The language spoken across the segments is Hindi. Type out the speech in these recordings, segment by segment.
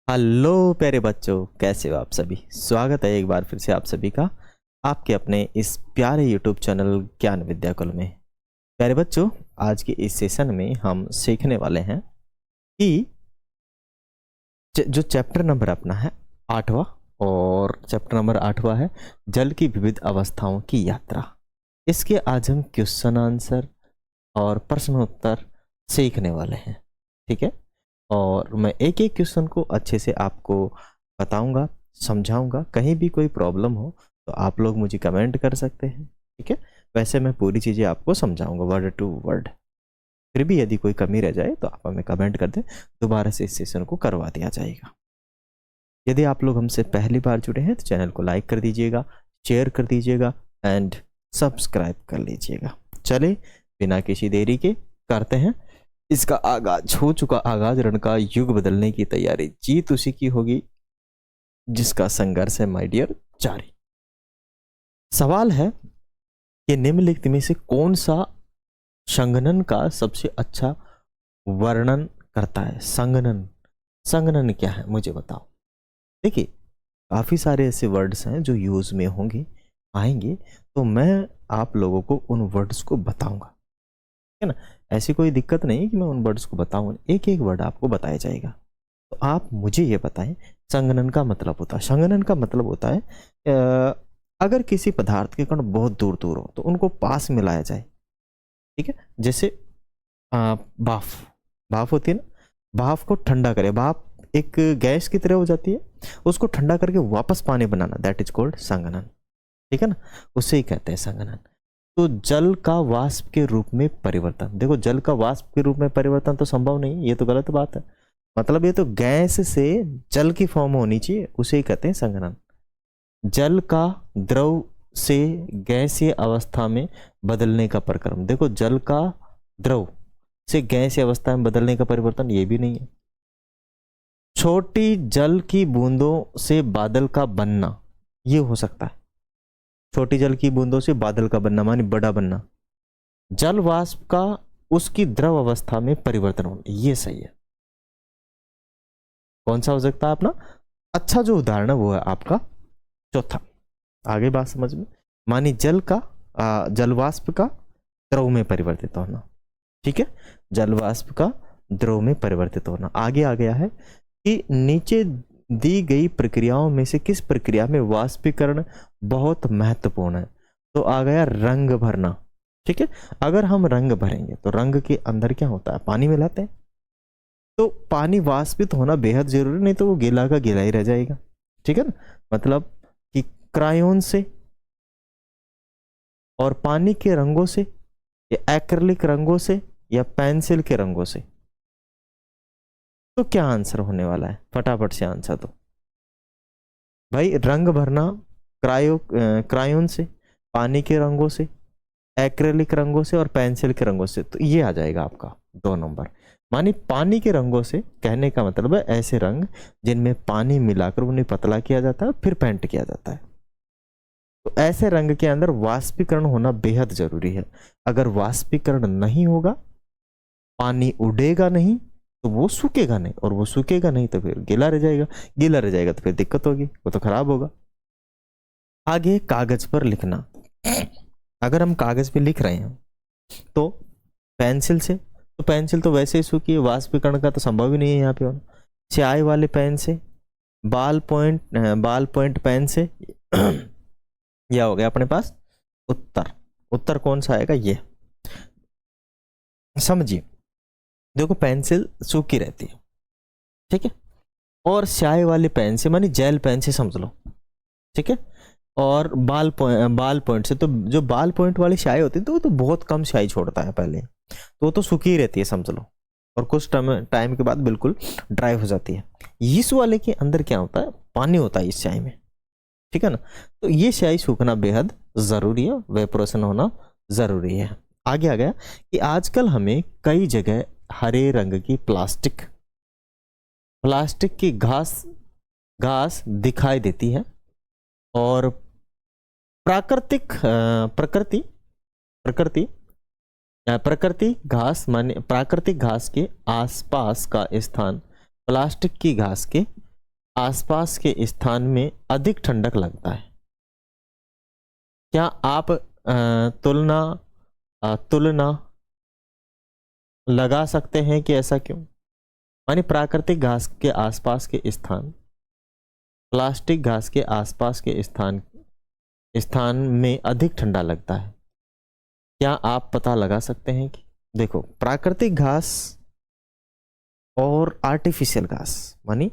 हेलो प्यारे बच्चों, कैसे हो आप सभी। स्वागत है एक बार फिर से आप सभी का आपके अपने इस प्यारे यूट्यूब चैनल ज्ञान विद्याकुल में। प्यारे बच्चों, आज के इस सेशन में हम सीखने वाले हैं कि जो चैप्टर नंबर अपना है 8वां, और चैप्टर नंबर 8वां है जल की विविध अवस्थाओं की यात्रा। इसके आज हम क्वेश्चन आंसर और प्रश्नोत्तर सीखने वाले हैं, ठीक है। और मैं एक एक क्वेश्चन को अच्छे से आपको बताऊंगा, समझाऊंगा। कहीं भी कोई प्रॉब्लम हो तो आप लोग मुझे कमेंट कर सकते हैं, ठीक है। वैसे मैं पूरी चीज़ें आपको समझाऊंगा वर्ड टू वर्ड। फिर भी यदि कोई कमी रह जाए तो आप हमें कमेंट कर दें, दोबारा से इस सेशन को करवा दिया जाएगा। यदि आप लोग हमसे पहली बार जुड़े हैं तो चैनल को लाइक कर दीजिएगा, शेयर कर दीजिएगा एंड सब्सक्राइब कर लीजिएगा। चले बिना किसी देरी के करते हैं इसका आगाज। हो चुका आगाज, रण का युग बदलने की तैयारी, जीत उसी की होगी जिसका संघर्ष है माय डियर जारी। सवाल है कि निम्नलिखित में से कौन सा संघनन का सबसे अच्छा वर्णन करता है। संघनन, संघनन क्या है मुझे बताओ। देखिए, काफी सारे ऐसे वर्ड्स हैं जो यूज में होंगे, आएंगे, तो मैं आप लोगों को उन वर्ड्स को बताऊंगा, है ना। ऐसी कोई दिक्कत नहीं कि मैं उन वर्ड्स को बताऊं, एक एक वर्ड आपको बताया जाएगा। तो आप मुझे ये बताएं संघनन का मतलब होता है। संघनन का मतलब होता है अगर किसी पदार्थ के कण बहुत दूर दूर हो तो उनको पास में लाया जाए, ठीक है। जैसे भाप, भाप होती है ना, भाप को ठंडा करे। भाप एक गैस की तरह हो जाती है, उसको ठंडा करके वापस पानी बनाना, दैट इज कॉल्ड संघनन, ठीक है ना। उससे ही कहते हैं संघनन। तो जल का वाष्प के रूप में परिवर्तन, देखो जल का वाष्प के रूप में परिवर्तन तो संभव नहीं, ये तो गलत बात है। मतलब ये तो गैस से जल की फॉर्म होनी चाहिए, उसे ही कहते हैं संघनन। जल का द्रव से गैसीय अवस्था में बदलने का प्रक्रम, देखो जल का द्रव से गैसीय अवस्था में बदलने का परिवर्तन, ये भी नहीं है। छोटी जल की बूंदों से बादल का बनना, ये हो सकता है। छोटी जल की बूंदों से बादल का बनना मानी बड़ा बनना। जल वाष्प का उसकी द्रव अवस्था में परिवर्तन होना, ये सही है। कौन सा हो सकता है अपना अच्छा जो उदाहरण है वो है आपका चौथा। आगे बात समझ में, मानी जल का जल वाष्प का द्रव में परिवर्तित होना, ठीक है। जल वाष्प का द्रव में परिवर्तित होना। आगे आ गया है कि नीचे दी गई प्रक्रियाओं में से किस प्रक्रिया में वाष्पीकरण बहुत महत्वपूर्ण है। तो आ गया रंग भरना, ठीक है। अगर हम रंग भरेंगे तो रंग के अंदर क्या होता है, पानी मिलाते हैं, तो पानी वाष्पित होना बेहद जरूरी, नहीं तो वो गीला का गीला ही रह जाएगा, ठीक है ना। मतलब कि क्रायोन से और पानी के रंगों से या एक्रिलिक रंगों से या पेंसिल के रंगों से, तो क्या आंसर होने वाला है, फटाफट से आंसर दो भाई। रंग भरना क्रायोन से, पानी के रंगों से, एक्रेलिक रंगों से और पेंसिल के रंगों से, तो ये आ जाएगा आपका 2 नंबर। मानी पानी के रंगों से कहने का मतलब है ऐसे रंग जिनमें पानी मिलाकर उन्हें पतला किया जाता है फिर पेंट किया जाता है। तो ऐसे रंग के अंदर वाष्पीकरण होना बेहद जरूरी है। अगर वाष्पीकरण नहीं होगा, पानी उड़ेगा नहीं, तो वो सूखेगा नहीं, और वो सूखेगा नहीं तो फिर गीला रह जाएगा, गीला रह जाएगा तो फिर दिक्कत होगी, वो तो खराब होगा। आगे कागज पर लिखना। अगर हम कागज पे लिख रहे हैं तो पेंसिल से, तो पेंसिल तो वैसे ही सूखी है, वाष्पीकरण का तो संभव ही नहीं है यहाँ पे होना। स्याही वाले पेन से, बाल पॉइंट पेन से यह हो गया अपने पास उत्तर। उत्तर कौन सा आएगा, ये समझिए। देखो पेंसिल सूखी रहती है, ठीक है, और स्याही वाले पेन से मानी जेल पेन से समझ लो, ठीक है। और बाल पॉइंट से, तो जो बाल पॉइंट वाली स्याही होती है तो वो तो बहुत कम स्याही छोड़ता है पहले, तो वो तो सूखी ही रहती है समझ लो, और कुछ टाइम के बाद बिल्कुल ड्राई हो जाती है। इस वाले के अंदर क्या होता है, पानी होता है इस स्याही में, ठीक है ना। तो ये स्याही सूखना बेहद जरूरी है, वेपोरेशन होना जरूरी है। आगे आ गया कि आजकल हमें कई जगह हरे रंग की प्लास्टिक की घास घास दिखाई देती है, और प्राकृतिक प्रकृति प्रकृति प्रकृति घास माने प्राकृतिक घास के आसपास का स्थान प्लास्टिक की घास के आसपास के स्थान में अधिक ठंडक लगता है? क्या आप तुलना लगा सकते हैं कि ऐसा क्यों? मानी प्राकृतिक घास के आसपास के स्थान प्लास्टिक घास के आसपास के स्थान में अधिक ठंडा लगता है। क्या आप पता लगा सकते हैं कि देखो, प्राकृतिक घास और आर्टिफिशियल घास, मानी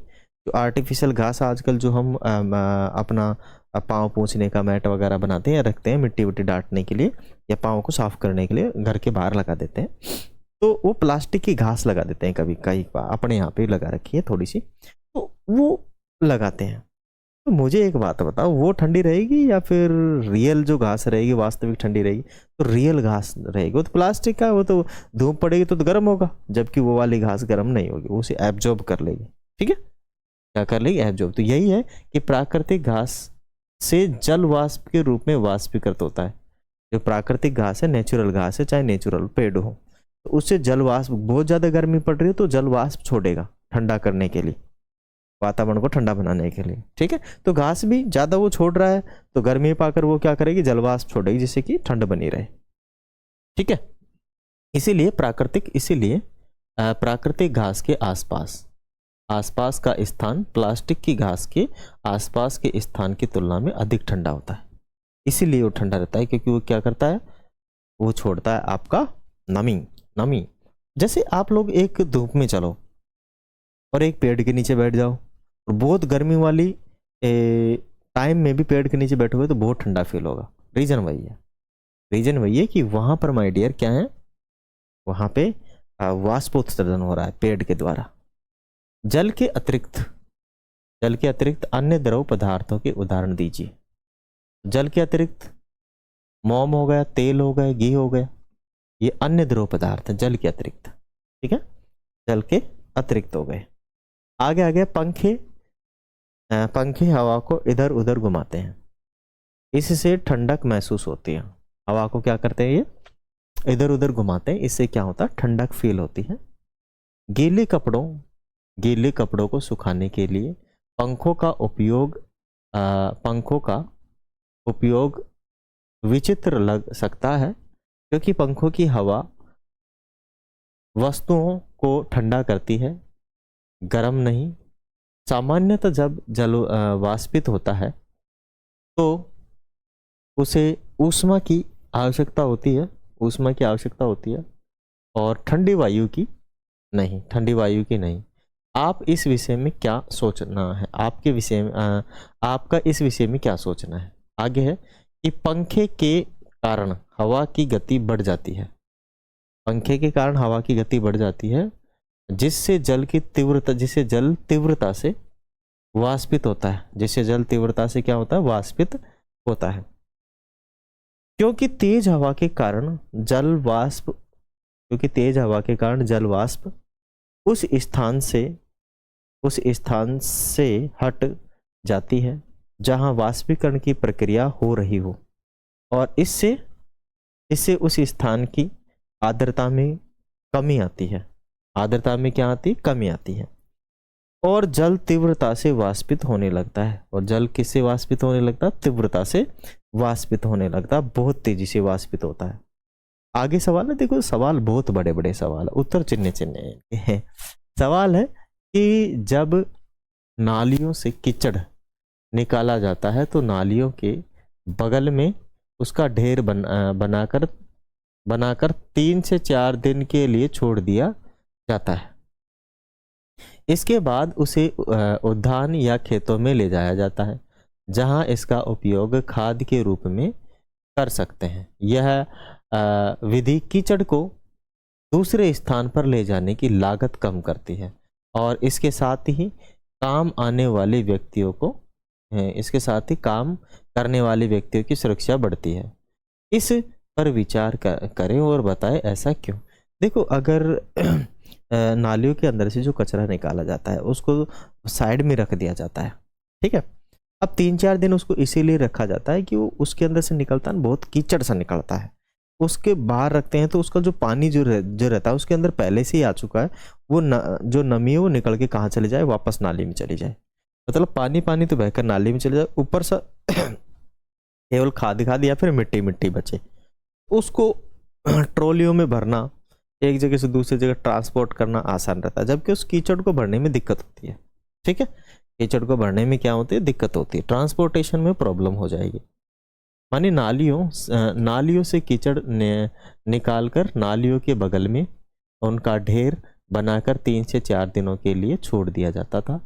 जो आर्टिफिशियल घास आजकल जो हम अपना पाँव पोंछने का मैट वगैरह बनाते हैं या रखते हैं मिट्टी विट्टी डांटने के लिए या पाँव को साफ करने के लिए घर के बाहर लगा देते हैं, तो वो प्लास्टिक की घास लगा देते हैं। कभी कई बार अपने यहाँ पे लगा रखी है थोड़ी सी, तो वो लगाते हैं। तो मुझे एक बात बताओ, वो ठंडी रहेगी या फिर रियल जो घास रहेगी वास्तविक ठंडी रहेगी? तो रियल घास रहेगी। वो तो प्लास्टिक का, वो तो धूप पड़ेगी तो गर्म होगा, जबकि वो वाली घास गर्म नहीं होगी, वो उसे एब्जॉर्ब कर लेगी। ठीक है, क्या कर लेगी? एब्जॉर्ब। तो यही है कि प्राकृतिक घास से जल वाष्प के रूप में वाष्पीकृत होता है। जो प्राकृतिक घास है, नेचुरल घास है, चाहे नेचुरल पेड़ हो, तो उससे जल वाष्प, बहुत ज़्यादा गर्मी पड़ रही है तो जल वाष्प छोड़ेगा ठंडा करने के लिए, वातावरण को ठंडा बनाने के लिए। ठीक है, तो घास भी ज़्यादा वो छोड़ रहा है तो गर्मी पाकर वो क्या करेगी? जल वाष्प छोड़ेगी, जिससे कि ठंड बनी रहे। ठीक है, इसीलिए प्राकृतिक घास के आसपास का स्थान प्लास्टिक की घास के आसपास के स्थान की तुलना में अधिक ठंडा होता है। इसीलिए वो ठंडा रहता है, क्योंकि वो क्या करता है? वो छोड़ता है आपका नमी। जैसे आप लोग एक धूप में चलो और एक पेड़ के नीचे बैठ जाओ, और बहुत गर्मी वाली टाइम में भी पेड़ के नीचे बैठोगे तो बहुत ठंडा फील होगा। रीजन वही है कि वहां पर माय डियर क्या है? वहां पे वाष्पोत्सर्जन हो रहा है पेड़ के द्वारा। जल के अतिरिक्त अन्य द्रव पदार्थों के उदाहरण दीजिए। जल के अतिरिक्त मोम हो गया, तेल हो गया, घी हो गया, ये अन्य द्रव पदार्थ है जल के अतिरिक्त। ठीक है, जल के अतिरिक्त हो गए। आगे पंखे हवा को इधर उधर घुमाते हैं, इससे ठंडक महसूस होती है। हवा को क्या करते हैं? ये इधर उधर घुमाते हैं, इससे क्या होता है? ठंडक फील होती है। गीले कपड़ों को सुखाने के लिए पंखों का उपयोग विचित्र लग सकता है, क्योंकि पंखों की हवा वस्तुओं को ठंडा करती है, गर्म नहीं। सामान्यतः जब जल वाष्पित होता है तो उसे ऊष्मा की आवश्यकता होती है, और ठंडी वायु की नहीं। आप इस विषय में क्या सोचना है? आपका इस विषय में क्या सोचना है? आगे है कि पंखे के कारण हवा की गति बढ़ जाती है। पंखे के कारण हवा की गति बढ़ जाती है, जिससे जल तीव्रता से वाष्पित होता है। जिससे जल तीव्रता से क्या होता है? वाष्पित होता है। क्योंकि तेज हवा के कारण जल वाष्प उस स्थान से हट जाती है जहां वाष्पीकरण की प्रक्रिया हो रही हो, और इससे उस स्थान की आर्द्रता में कमी आती है। आर्द्रता में क्या आती? कमी आती है, और जल तीव्रता से वाष्पित होने लगता है। और जल किससे वाष्पित होने लगता है? तीव्रता से वाष्पित होने लगता है, बहुत तेजी से वाष्पित होता है। आगे सवाल है, देखो सवाल बहुत बड़े बड़े सवाल है, उत्तर चिन्ह है। सवाल है कि जब नालियों से कीचड़ निकाला जाता है तो नालियों के बगल में उसका ढेर बनाकर 3 से 4 दिन के लिए छोड़ दिया जाता है। इसके बाद उसे उद्यान या खेतों में ले जाया जाता है, जहां इसका उपयोग खाद के रूप में कर सकते हैं। यह विधि कीचड़ को दूसरे स्थान पर ले जाने की लागत कम करती है, और इसके साथ ही काम करने वाले व्यक्तियों की सुरक्षा बढ़ती है। इस पर विचार करें और बताएं ऐसा क्यों। देखो, अगर नालियों के अंदर से जो कचरा निकाला जाता है उसको साइड में रख दिया जाता है, ठीक है। अब 3-4 दिन उसको इसीलिए रखा जाता है कि वो उसके अंदर से निकलता है, बहुत कीचड़ सा निकलता है। उसके बाहर रखते हैं तो उसका जो पानी जो रहता है उसके अंदर पहले से ही आ चुका है, वो जो नमी है वो निकल के कहाँ चले जाए? वापस नाली में चली जाए। मतलब पानी पानी तो बहकर नाली में चले जाए, ऊपर से केवल खाद खाद या फिर मिट्टी मिट्टी बचे, उसको ट्रॉलियों में भरना, एक जगह से दूसरी जगह ट्रांसपोर्ट करना आसान रहता है, जबकि उस कीचड़ को भरने में दिक्कत होती है। ठीक है, कीचड़ को भरने में क्या होती है, दिक्कत होती है, ट्रांसपोर्टेशन में प्रॉब्लम हो जाएगी। मानी नालियों से कीचड़ निकाल कर नालियों के बगल में उनका ढेर बनाकर 3 से 4 दिनों के लिए छोड़ दिया जाता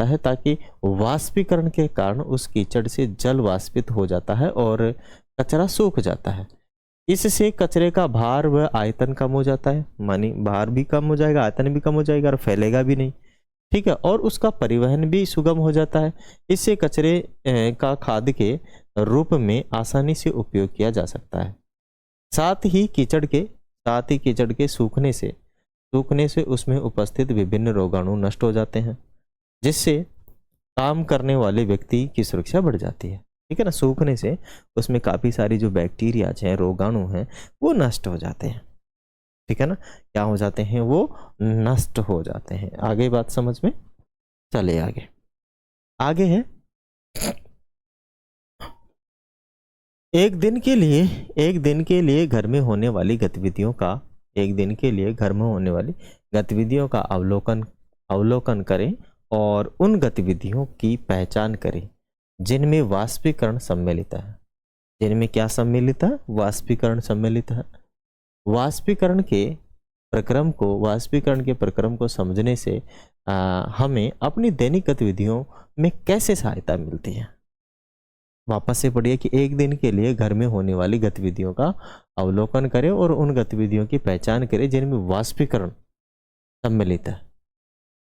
है, ताकि वाष्पीकरण के कारण उस कीचड़ से जल वाष्पित हो जाता है और कचरा सूख जाता है। इससे कचरे का भार व आयतन कम हो जाता है, मानी भार भी कम हो जाएगा, आयतन भी कम हो जाएगा और फैलेगा भी नहीं। ठीक है, और उसका परिवहन भी सुगम हो जाता है। इससे कचरे का खाद के रूप में आसानी से उपयोग किया जा सकता है। साथ ही कीचड़ के सूखने से उसमें उपस्थित विभिन्न रोगाणु नष्ट हो जाते हैं, जिससे काम करने वाले व्यक्ति की सुरक्षा बढ़ जाती है। ठीक है ना, सूखने से उसमें काफ़ी सारी जो बैक्टीरिया हैं, रोगाणु हैं, वो नष्ट हो जाते हैं। ठीक है ना, क्या हो जाते हैं, वो नष्ट हो जाते हैं। आगे बात समझ में चले, आगे है एक दिन के लिए घर में होने वाली गतिविधियों का अवलोकन करें और उन गतिविधियों की पहचान करें जिनमें वाष्पीकरण सम्मिलित है। जिनमें क्या सम्मिलित है, वाष्पीकरण सम्मिलित है। वाष्पीकरण के प्रक्रम को समझने से हमें अपनी दैनिक गतिविधियों में कैसे सहायता मिलती है। वापस से पढ़िए कि एक दिन के लिए घर में होने वाली गतिविधियों का अवलोकन करें और उन गतिविधियों की पहचान करें जिनमें वाष्पीकरण सम्मिलित है।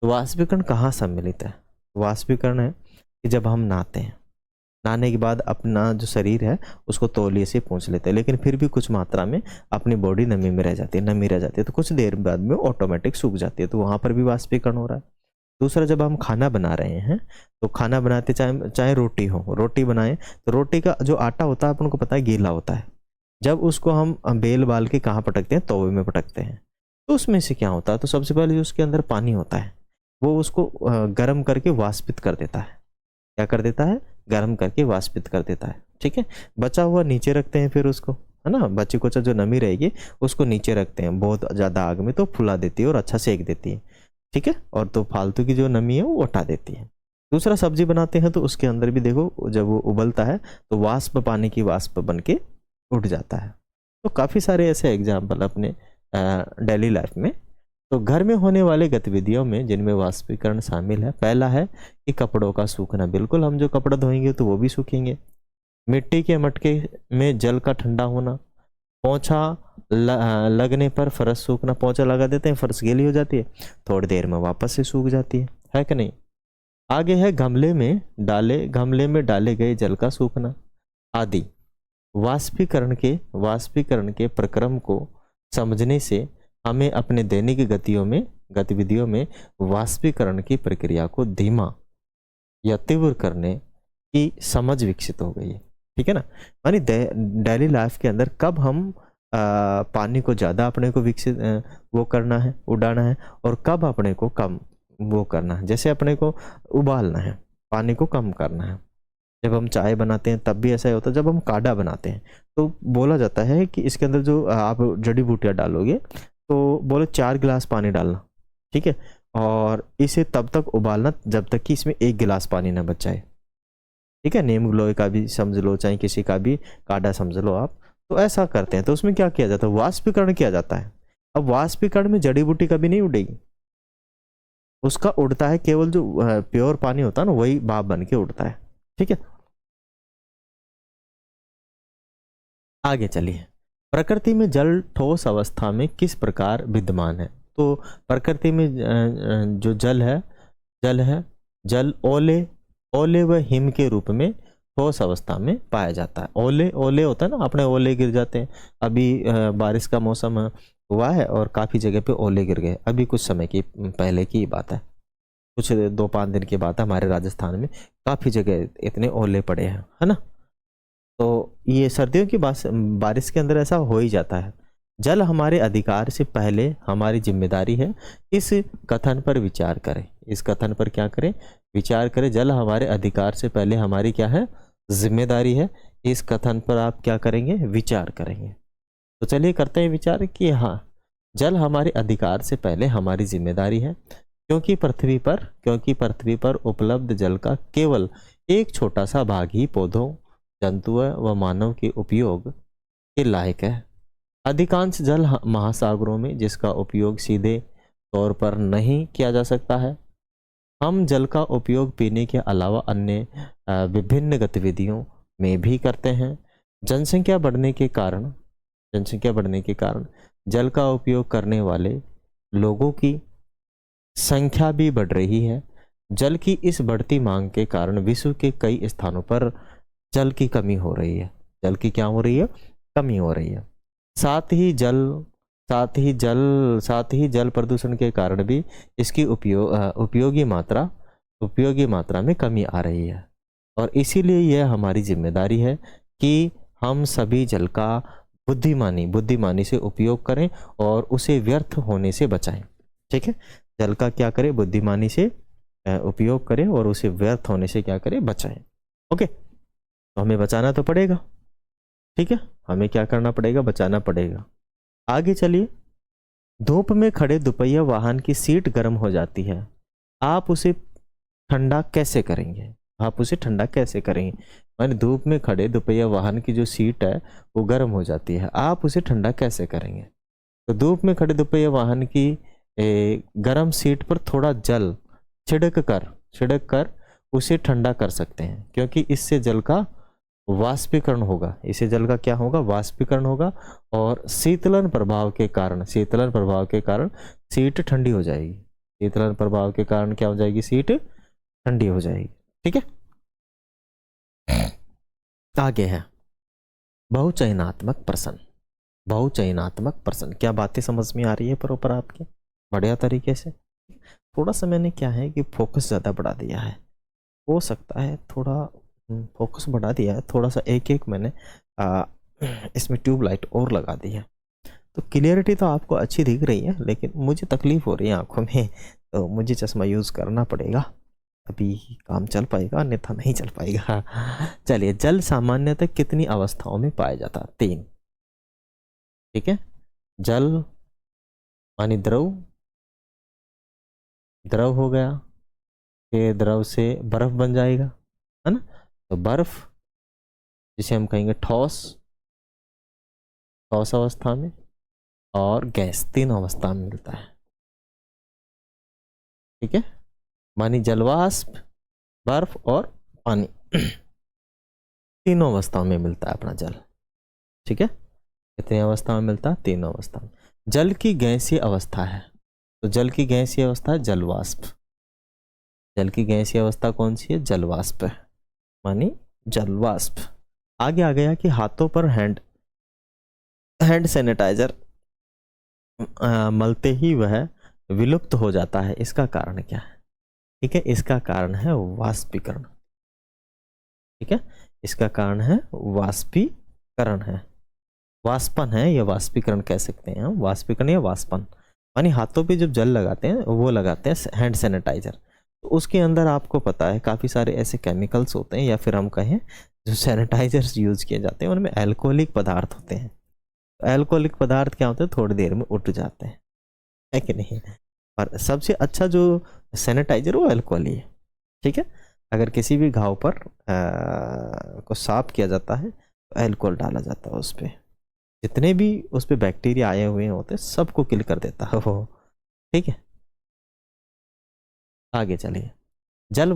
तो वाष्पीकरण कहाँ सम्मिलित है? वाष्पीकरण है कि जब हम नहाने के बाद अपना जो शरीर है उसको तौलिए से पोंछ लेते हैं, लेकिन फिर भी कुछ मात्रा में अपनी बॉडी नमी रह जाती है, तो कुछ देर बाद में ऑटोमेटिक सूख जाती है, तो वहाँ पर भी वाष्पीकरण हो रहा है। दूसरा, जब हम खाना बना रहे हैं तो खाना बनाते चाहे रोटी बनाएं तो रोटी का जो आटा होता है अपन को पता है गीला होता है। जब उसको हम बेल बाल के कहाँ पटकते हैं, तवे में पटकते हैं, तो उसमें से क्या होता है, तो सबसे पहले जो उसके अंदर पानी होता है वो उसको गर्म करके वाष्पित कर देता है। क्या कर देता है? गर्म करके वाष्पित कर देता है। ठीक है, बचा हुआ नीचे रखते हैं, फिर उसको, है ना, बची कुछ जो नमी रहेगी उसको नीचे रखते हैं बहुत ज़्यादा आग में, तो फुला देती है और अच्छा सेक देती है। ठीक है, और तो फालतू की जो नमी है वो हटा देती है। दूसरा, सब्जी बनाते हैं तो उसके अंदर भी देखो जब वो उबलता है तो वाष्प, पानी की वाष्प बन के उठ जाता है। तो काफ़ी सारे ऐसे एग्जाम्पल अपने डेली लाइफ में। तो घर में होने वाले गतिविधियों में जिनमें वाष्पीकरण शामिल है, पहला है कि कपड़ों का सूखना। बिल्कुल, हम जो कपड़ा धोएंगे तो वो भी सूखेंगे। मिट्टी के मटके में जल का ठंडा होना। पोंछा लगने पर फर्श सूखना। पोंछा लगा देते हैं, फर्श गीली हो जाती है, थोड़ी देर में वापस से सूख जाती है कि नहीं। आगे है गमले में डाले गए जल का सूखना आदि। वाष्पीकरण के प्रक्रम को समझने से हमें अपने दैनिक गतिविधियों में वाष्पीकरण की प्रक्रिया को धीमा या तीव्र करने की समझ विकसित हो गई है। ठीक है ना, यानी डेली लाइफ के अंदर कब हम पानी को ज़्यादा अपने को विकसित वो करना है, उड़ाना है, और कब अपने को कम वो करना है। जैसे अपने को उबालना है, पानी को कम करना है। जब हम चाय बनाते हैं तब भी ऐसा ही होता है। जब हम काढ़ा बनाते हैं तो बोला जाता है कि इसके अंदर जो आप जड़ी बूटियाँ डालोगे तो बोलो 4 गिलास पानी डालना। ठीक है, और इसे तब तक उबालना जब तक कि इसमें 1 गिलास पानी ना बच जाए। ठीक है, नीम गिलोय का भी समझ लो, चाहे किसी का भी काढ़ा समझ लो आप, तो ऐसा करते हैं। तो उसमें क्या किया जाता है? वाष्पीकरण किया जाता है। अब वाष्पीकरण में जड़ी बूटी कभी नहीं उड़ेगी, उसका उड़ता है केवल जो प्योर पानी होता है ना, वही भाप बन के उड़ता है। ठीक है, आगे चलिए। प्रकृति में जल ठोस अवस्था में किस प्रकार विद्यमान है? तो प्रकृति में जो जल ओले व हिम के रूप में ठोस अवस्था में पाया जाता है। ओले होता है ना, अपने ओले गिर जाते हैं। अभी बारिश का मौसम हुआ है और काफ़ी जगह पे ओले गिर गए, अभी कुछ समय की पहले की बात है, कुछ 2-5 दिन की बात है। हमारे राजस्थान में काफ़ी जगह इतने ओले पड़े हैं, है ना। तो ये सर्दियों की बारिश के अंदर ऐसा हो ही जाता है। जल हमारे अधिकार से पहले हमारी जिम्मेदारी है। इस कथन पर विचार करें। इस कथन पर क्या करें? विचार करें, जल हमारे अधिकार से पहले हमारी क्या है, जिम्मेदारी है। इस कथन पर आप क्या करेंगे, विचार करेंगे। तो चलिए करते हैं विचार कि हाँ, जल हमारे अधिकार से पहले हमारी जिम्मेदारी है, क्योंकि पृथ्वी पर उपलब्ध जल का केवल एक छोटा सा भाग ही पौधों, जंतुओं व मानव के उपयोग के लायक है। अधिकांश जल महासागरों में, जिसका उपयोग सीधे तौर पर नहीं किया जा सकता है। हम जल का उपयोग पीने के अलावा अन्य विभिन्न गतिविधियों में भी करते हैं। जनसंख्या बढ़ने के कारण जल का उपयोग करने वाले लोगों की संख्या भी बढ़ रही है। जल की इस बढ़ती मांग के कारण विश्व के कई स्थानों पर जल की कमी हो रही है। जल की क्या हो रही है, कमी हो रही है। साथ ही जल प्रदूषण के कारण भी इसकी उपयोगी मात्रा में कमी आ रही है। और इसीलिए यह हमारी जिम्मेदारी है कि हम सभी जल का बुद्धिमानी से उपयोग करें और उसे व्यर्थ होने से बचाएं। ठीक है, जल का क्या करें, बुद्धिमानी से उपयोग करें और उसे व्यर्थ होने से क्या करें, बचाएं। ओके, तो हमें बचाना तो पड़ेगा। ठीक है, हमें क्या करना पड़ेगा, बचाना पड़ेगा। आगे चलिए। धूप में खड़े दुपहिया वाहन की सीट गर्म हो जाती है, आप उसे ठंडा कैसे करेंगे? माने धूप में खड़े दुपहिया वाहन की जो सीट है वो गर्म हो जाती है, आप उसे ठंडा कैसे करेंगे? तो धूप में खड़े दुपहिया वाहन की गर्म सीट पर थोड़ा जल छिड़क कर उसे ठंडा कर सकते हैं, क्योंकि इससे जल का वाष्पीकरण होगा। इससे जल का क्या होगा, वाष्पीकरण होगा, और शीतलन प्रभाव के कारण सीट ठंडी हो जाएगी। शीतलन प्रभाव के कारण क्या हो जाएगी, सीट ठंडी हो जाएगी। ठीक है, आगे है बहुचयनात्मक प्रश्न। क्या बातें समझ में आ रही है प्रॉपर आपके, बढ़िया तरीके से? थोड़ा सा मैंने क्या है कि फोकस ज़्यादा बढ़ा दिया है, हो सकता है थोड़ा फोकस बढ़ा दिया है थोड़ा सा, एक मैंने इसमें ट्यूबलाइट और लगा दी है, तो क्लियरिटी तो आपको अच्छी दिख रही है, लेकिन मुझे तकलीफ हो रही है आंखों में, तो मुझे चश्मा यूज़ करना पड़ेगा, अभी काम चल पाएगा, अन्यथा नहीं चल पाएगा। चलिए, जल सामान्यतः कितनी अवस्थाओं में पाया जाता है? 3। ठीक है, जल मानी द्रव हो गया, फिर द्रव से बर्फ बन जाएगा, है ना? तो बर्फ जिसे हम कहेंगे ठोस अवस्था में, और गैस, 3 अवस्था में मिलता है। ठीक है, मानी जलवाष्प, बर्फ और पानी, तीनों अवस्थाओं में मिलता है अपना जल। ठीक है, कितनी अवस्था में मिलता है? 3 अवस्था में। जल की गैसीय अवस्था है, तो जल की गैसीय अवस्था है जलवाष्प। जल की गैसीय अवस्था कौन सी है? जलवाष्प है, मानी जलवाष्प। आगे आ गया कि हाथों पर हैंड सैनिटाइजर मलते ही वह विलुप्त हो जाता है, इसका कारण क्या है? ठीक है, इसका कारण है वाष्पीकरण। ठीक है, इसका कारण है वाष्पीकरण है, वाष्पन है या वाष्पीकरण कह सकते हैं हम, वाष्पीकरण या वाष्पन। यानी हाथों पे जब जल लगाते हैं वो लगाते हैं हैंड सैनिटाइजर, तो उसके अंदर आपको पता है काफ़ी सारे ऐसे केमिकल्स होते हैं, या फिर हम कहें जो सैनिटाइजर्स यूज़ किए जाते हैं उनमें अल्कोहलिक पदार्थ होते हैं। अल्कोहलिक पदार्थ क्या होते हैं, थोड़ी देर में उठ जाते हैं, है कि नहीं? और सबसे अच्छा जो सैनिटाइजर वो अल्कोहल ही है। ठीक है, अगर किसी भी घाव पर को साफ किया जाता है तो अल्कोहल डाला जाता है उस पर, जितने भी उस पर बैक्टीरिया आए हुए होते हैं सबको किल कर देता है वो। ठीक है, आगे चलिए। जल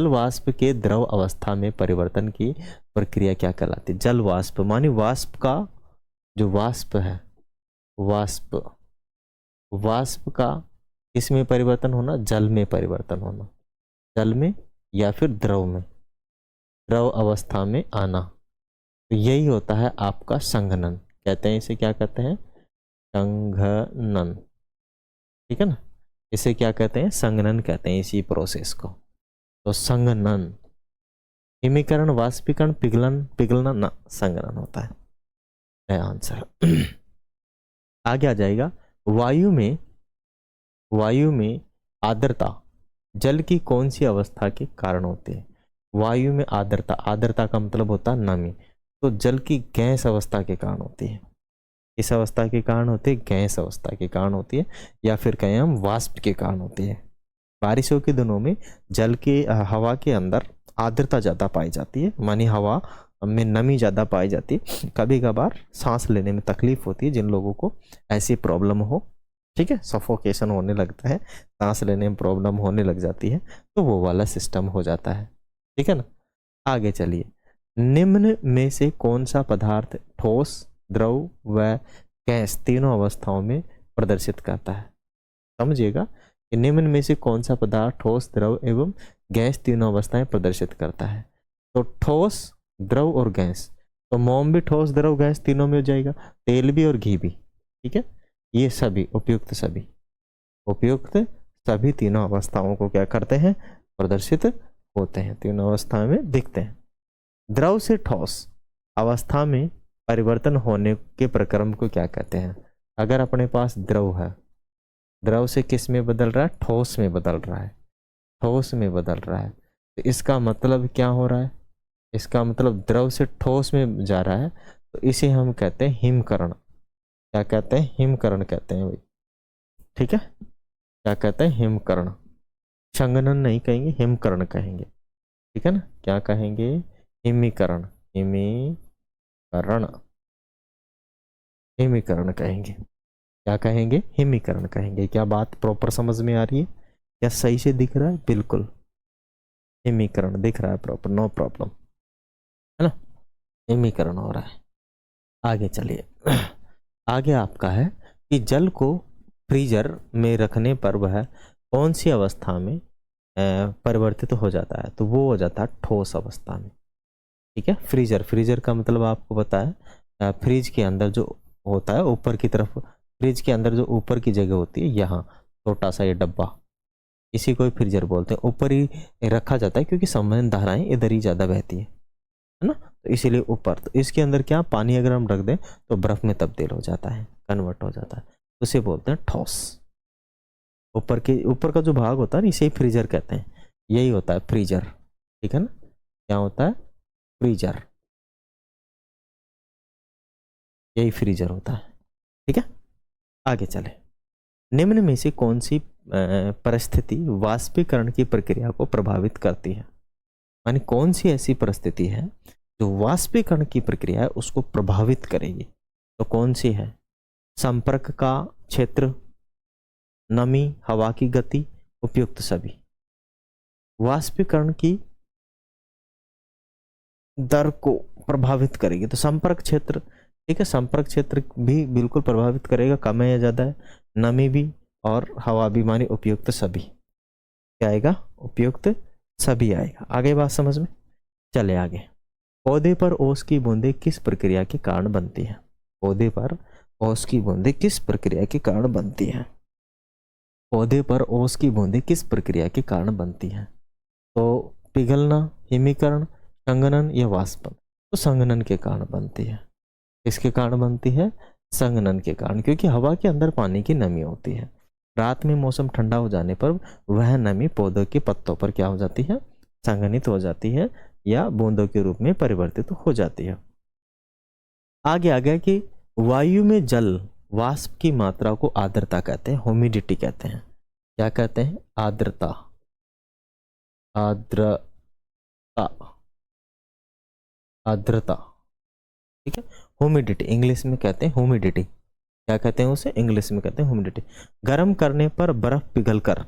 वाष्प के द्रव अवस्था में परिवर्तन की प्रक्रिया क्या कहलाती है? जल वाष्प मानी वाष्प का जो वाष्प है, वाष्प का किसमें परिवर्तन होना? जल में परिवर्तन होना, जल में या फिर द्रव अवस्था में आना, तो यही होता है आपका संघनन। कहते हैं इसे, क्या कहते हैं? संघनन। ठीक है ना, इसे क्या कहते हैं? संघनन कहते हैं इसी प्रोसेस को। तो संघनन, हिमीकरण, वाष्पीकरण, पिघलना ना, संघनन होता है आंसर। आगे आ जाएगा वायु में आर्द्रता जल की कौन सी अवस्था के कारण होती है? वायु में आर्द्रता, आर्द्रता का मतलब होता है नमी, तो जल की गैस अवस्था के कारण होती है। इस अवस्था के कारण होती है, गैस अवस्था के कारण होती है, या फिर कहें हम वाष्प के कारण होती है। बारिशों के दिनों में जल के हवा के अंदर आर्द्रता ज़्यादा पाई जाती है, मानी हवा में नमी ज़्यादा पाई जाती है। कभी कभार सांस लेने में तकलीफ होती है जिन लोगों को ऐसी प्रॉब्लम हो, ठीक है, सफोकेशन होने लगता है, सांस लेने में प्रॉब्लम होने लग जाती है, तो वो वाला सिस्टम हो जाता है, ठीक है ना। आगे चलिए, निम्न में से कौन सा पदार्थ ठोस, द्रव व गैस तीनों अवस्थाओं में प्रदर्शित करता है? समझिएगा कि निम्न में से कौन सा पदार्थ ठोस, द्रव एवं गैस तीनों अवस्थाएं प्रदर्शित करता है? तो ठोस, द्रव और गैस, तो मोम भी ठोस, द्रव, गैस तीनों में हो जाएगा, तेल भी और घी भी, ठीक है। ये सभी उपयुक्त सभी तीनों अवस्थाओं को क्या करते हैं? प्रदर्शित होते हैं, तीनों अवस्थाओं में दिखते हैं। द्रव से ठोस अवस्था में परिवर्तन होने के प्रक्रम को क्या कहते हैं? अगर अपने पास द्रव है, द्रव से किस में बदल रहा है? ठोस में बदल रहा है, ठोस में बदल रहा है, तो इसका मतलब क्या हो रहा है? इसका मतलब द्रव से ठोस में जा रहा है, तो इसे हम कहते हैं हिमकरण। क्या कहते हैं? हिमकरण कहते हैं भाई, ठीक है। क्या कहते हैं? हिमकरण। संघनन नहीं कहेंगे, हिमकरण कहेंगे, ठीक है ना। क्या कहेंगे? हिमीकरण, हिमीकरण, हिमीकरण कहेंगे। क्या कहेंगे? हिमीकरण कहेंगे। क्या बात प्रॉपर समझ में आ रही है? क्या सही से दिख रहा है? बिल्कुल हिमीकरण दिख रहा है प्रॉपर, नो प्रॉब्लम, है ना। हिमीकरण हो रहा है। आगे चलिए, आगे आपका है कि जल को फ्रीजर में रखने पर वह कौन सी अवस्था में परिवर्तित हो जाता है? तो वो हो जाता है ठोस अवस्था में, ठीक है। फ्रीजर, फ्रीजर का मतलब आपको पता है, फ्रिज के अंदर जो होता है ऊपर की तरफ, फ्रिज के अंदर जो ऊपर की जगह होती है, यहाँ छोटा सा ये डब्बा, इसी को ही फ्रीजर बोलते हैं। ऊपर ही रखा जाता है क्योंकि संवहन धाराएं इधर ही ज़्यादा बहती है ना, तो इसीलिए ऊपर। तो इसके अंदर क्या, पानी अगर हम रख दें तो बर्फ में तब्दील हो जाता है, कन्वर्ट हो जाता है, तो उसे बोलते हैं ठोस। ऊपर का जो भाग होता है इसे फ्रीजर कहते हैं, यही होता है फ्रीजर, ठीक है ना। क्या होता है? फ्रीजर, यही फ्रीजर होता है, ठीक है। आगे चले, निम्न में से कौन सी परिस्थिति वाष्पीकरण की प्रक्रिया को प्रभावित करती है? यानी कौन सी ऐसी परिस्थिति है जो वाष्पीकरण की प्रक्रिया है उसको प्रभावित करेगी? तो कौन सी है? संपर्क का क्षेत्र, नमी, हवा की गति, उपयुक्त सभी। वाष्पीकरण की दर को प्रभावित करेगी, तो संपर्क क्षेत्र, ठीक है, संपर्क क्षेत्र भी बिल्कुल प्रभावित करेगा, कम है या ज्यादा है, नमी भी और हवा भी, मानी उपयुक्त सभी। क्या आएगा? उपयुक्त सभी आएगा। आगे बात समझ में, चले आगे। पौधे पर ओस की बूंदें किस प्रक्रिया के कारण बनती है? पौधे पर ओस की बूंदें किस प्रक्रिया के कारण बनती है? पौधे पर ओस की बूंदें किस प्रक्रिया के कारण बनती है? तो पिघलना, हिमीकरण, संघनन या वाष्पन? तो संघनन के कारण बनती है। किसके कारण बनती है? संघनन के कारण, क्योंकि हवा के अंदर पानी की नमी होती है। रात में मौसम ठंडा हो जाने पर वह नमी पौधों के पत्तों पर क्या हो जाती है? संघनित हो जाती है या बूंदों के रूप में परिवर्तित हो जाती है। आगे आ गया कि वायु में जल वाष्प की मात्रा को आर्द्रता कहते हैं, ह्यूमिडिटी कहते हैं। क्या कहते हैं? आर्द्रता, आर्द्रता, आर्द्रता, ठीक है। ह्यूमिडिटी इंग्लिश में कहते हैं ह्यूमिडिटी। क्या कहते हैं उसे? इंग्लिश में कहते हैं ह्यूमिडिटी। गर्म करने पर बर्फ पिघलकर,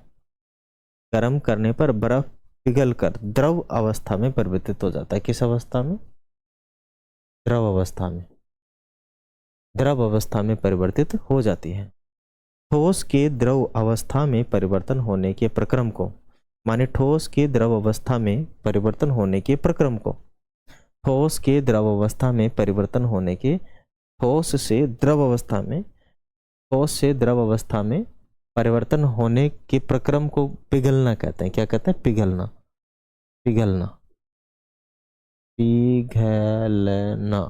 गर्म करने पर बर्फ पिघलकर द्रव अवस्था में परिवर्तित हो जाता है। किस अवस्था में? द्रव अवस्था में, द्रव अवस्था में परिवर्तित हो जाती है। ठोस के द्रव अवस्था में परिवर्तन होने के प्रक्रम को, माने ठोस के द्रव अवस्था में परिवर्तन होने के प्रक्रम को, ठोस के द्रव अवस्था में परिवर्तन होने के, ठोस से द्रव अवस्था में, ठोस से द्रव अवस्था में परिवर्तन होने के प्रक्रम को पिघलना कहते हैं। क्या कहते हैं? पिघलना, पिघलना, पिघलना,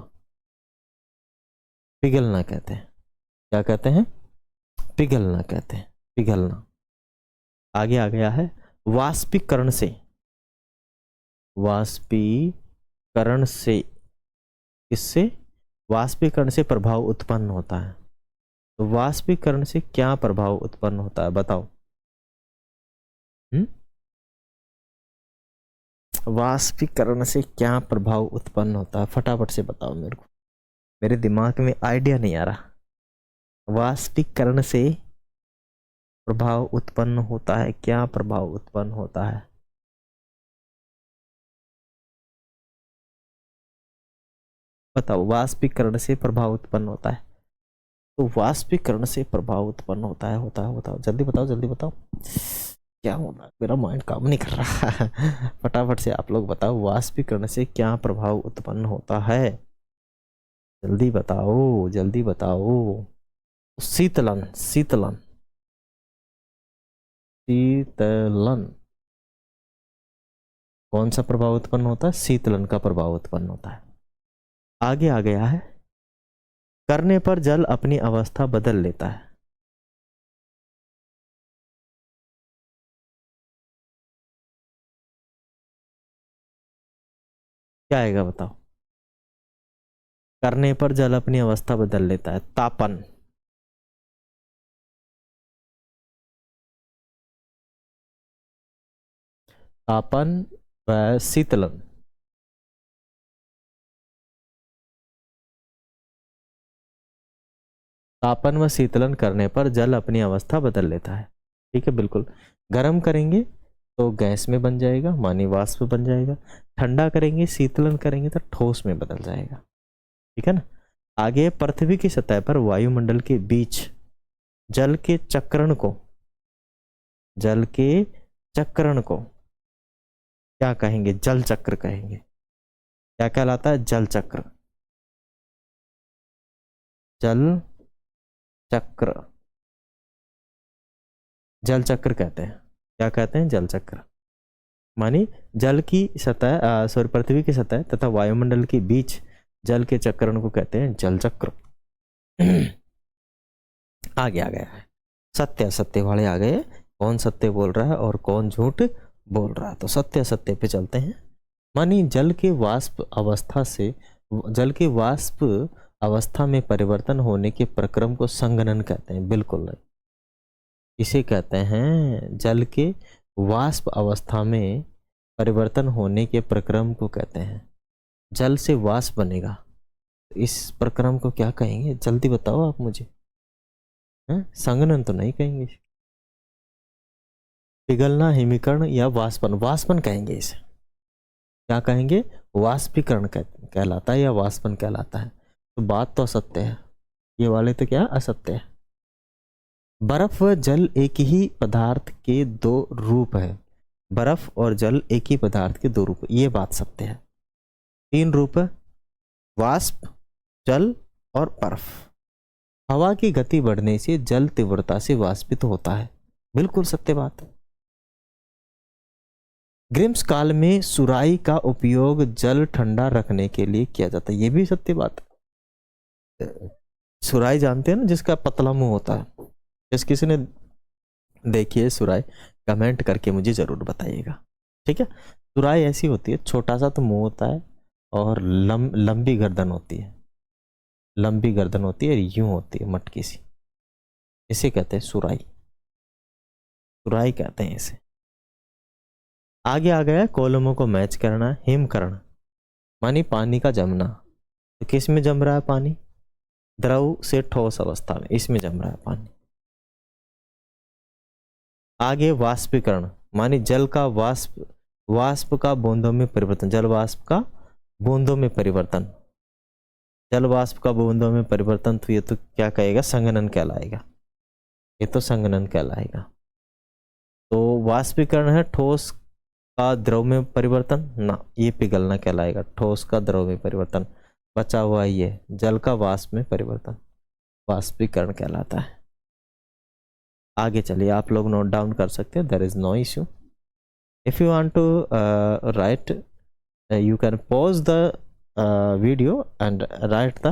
पिघलना कहते हैं। क्या कहते हैं? पिघलना कहते हैं, पिघलना। आगे आ गया है वाष्पीकरण से, वाष्पीकरण से, इससे वाष्पीकरण से प्रभाव उत्पन्न होता है। तो वाष्पीकरण से क्या प्रभाव उत्पन्न होता है बताओ। वाष्पीकरण से क्या प्रभाव उत्पन्न होता है, फटाफट से बताओ मेरे को, मेरे दिमाग में आइडिया नहीं आ रहा। वाष्पीकरण से प्रभाव उत्पन्न होता है, क्या प्रभाव उत्पन्न होता है? बताओ, वाष्पीकरण से प्रभाव उत्पन्न होता है। तो वाष्पीकरण से प्रभाव उत्पन्न होता है, बताओ जल्दी बताओ, जल्दी बताओ क्या होगा, मेरा माइंड काम नहीं कर रहा। फटाफट से आप लोग बताओ, वाष्पीकरण से क्या प्रभाव उत्पन्न होता है, जल्दी बताओ, जल्दी बताओ। शीतलन, शीतलन, शीतलन, कौन सा प्रभाव उत्पन्न होता है? शीतलन का प्रभाव उत्पन्न होता है। आगे आ गया है, करने पर जल अपनी अवस्था बदल लेता है। क्या आएगा बताओ? करने पर जल अपनी अवस्था बदल लेता है। तापन, तापन व शीतलन। तापन व शीतलन करने पर जल अपनी अवस्था बदल लेता है। ठीक है, बिल्कुल। गर्म करेंगे तो गैस में बन जाएगा, मानी वाष्प बन जाएगा। ठंडा करेंगे, शीतलन करेंगे तो ठोस में बदल जाएगा। ठीक है ना। आगे, पृथ्वी की सतह पर वायुमंडल के बीच जल के चक्रण को, जल के चक्रण को क्या कहेंगे? जल चक्र कहेंगे। क्या कहलाता है? जल चक्र, जल चक्र, जल चक्र कहते हैं। क्या कहते हैं? जल चक्र। मानी जल की सतह, सॉरी, पृथ्वी की सतह तथा वायुमंडल के बीच जल के चक्रण को कहते हैं जल चक्र। आगे आ गया है, सत्य असत्य वाले आ गए। कौन सत्य बोल रहा है और कौन झूठ बोल रहा है? तो सत्य असत्य पे चलते हैं। मानी जल के वाष्प अवस्था से, जल के वाष्प अवस्था में परिवर्तन होने के प्रक्रम को संघनन कहते हैं। बिल्कुल नहीं, इसे कहते हैं, जल के वाष्प अवस्था में परिवर्तन होने के प्रक्रम को कहते हैं, जल से वाष्प बनेगा, इस प्रक्रम को क्या कहेंगे? जल्दी बताओ आप मुझे। संघनन तो नहीं कहेंगे, पिघलना, हिमीकरण या वाष्पन, वाष्पन कहेंगे इसे। क्या कहेंगे? वाष्पीकरण कहलाता है या वाष्पन कहलाता है। तो बात तो असत्य है, ये वाले तो क्या असत्य है। बर्फ व जल एक ही पदार्थ के दो रूप है। बर्फ और जल एक ही पदार्थ के दो रूप, ये बात सत्य है। तीन रूप है, वाष्प, जल और बर्फ। हवा की गति बढ़ने से जल तीव्रता से वाष्पित होता है। बिल्कुल सत्य बात है। ग्रीष्म काल में सुराही का उपयोग जल ठंडा रखने के लिए किया जाता है, ये भी सत्य बात है। सुराही जानते हैं ना, जिसका पतला मुंह होता है। जिस किसी ने देखी है सुराही, कमेंट करके मुझे जरूर बताइएगा। ठीक है, सुराही ऐसी होती है, छोटा सा तो मुंह होता है और लंबी गर्दन होती है, लंबी गर्दन होती है, यूं होती है मटकी सी, इसे कहते हैं सुराही, सुराही कहते हैं इसे। आगे आ गया कॉलमों को मैच करना, हिमकरण मानी पानी का जमना। तो किस में जम रहा है पानी? द्रव से ठोस अवस्था में, इसमें जम रहा है पानी। आगे वाष्पीकरण मानी जल का वाष्प, वाष्प का बूंदों में परिवर्तन, जल वाष्प का बूंदों में परिवर्तन, जल वाष्प का बूंदों में परिवर्तन। तो ये तो क्या कहेगा? संघनन कहलाएगा, ये तो संघनन कहलाएगा। तो वाष्पीकरण है ठोस का द्रव में परिवर्तन ना, ये पिघलना कहलाएगा। ठोस का द्रव में परिवर्तन, बचा हुआ ये जल का वाष्प में परिवर्तन, वाष्पीकरण कहलाता है। आगे चलिए, आप लोग नोट डाउन कर सकते हैं, there is no issue. If you want to write, you can pause the video and write the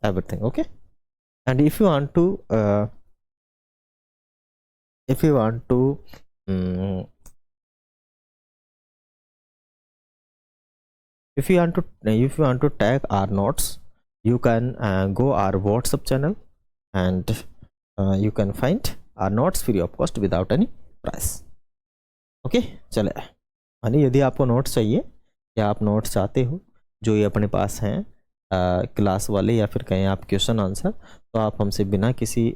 everything, okay? And if you want to um, If you want to tag our notes, you can go our WhatsApp channel and you can find our notes free of cost without any price. Okay चले, यानी यदि आपको नोट्स चाहिए या आप नोट्स चाहते हो जो ये अपने पास हैं क्लास वाले या फिर कहें आप क्वेश्चन आंसर, तो आप हमसे बिना किसी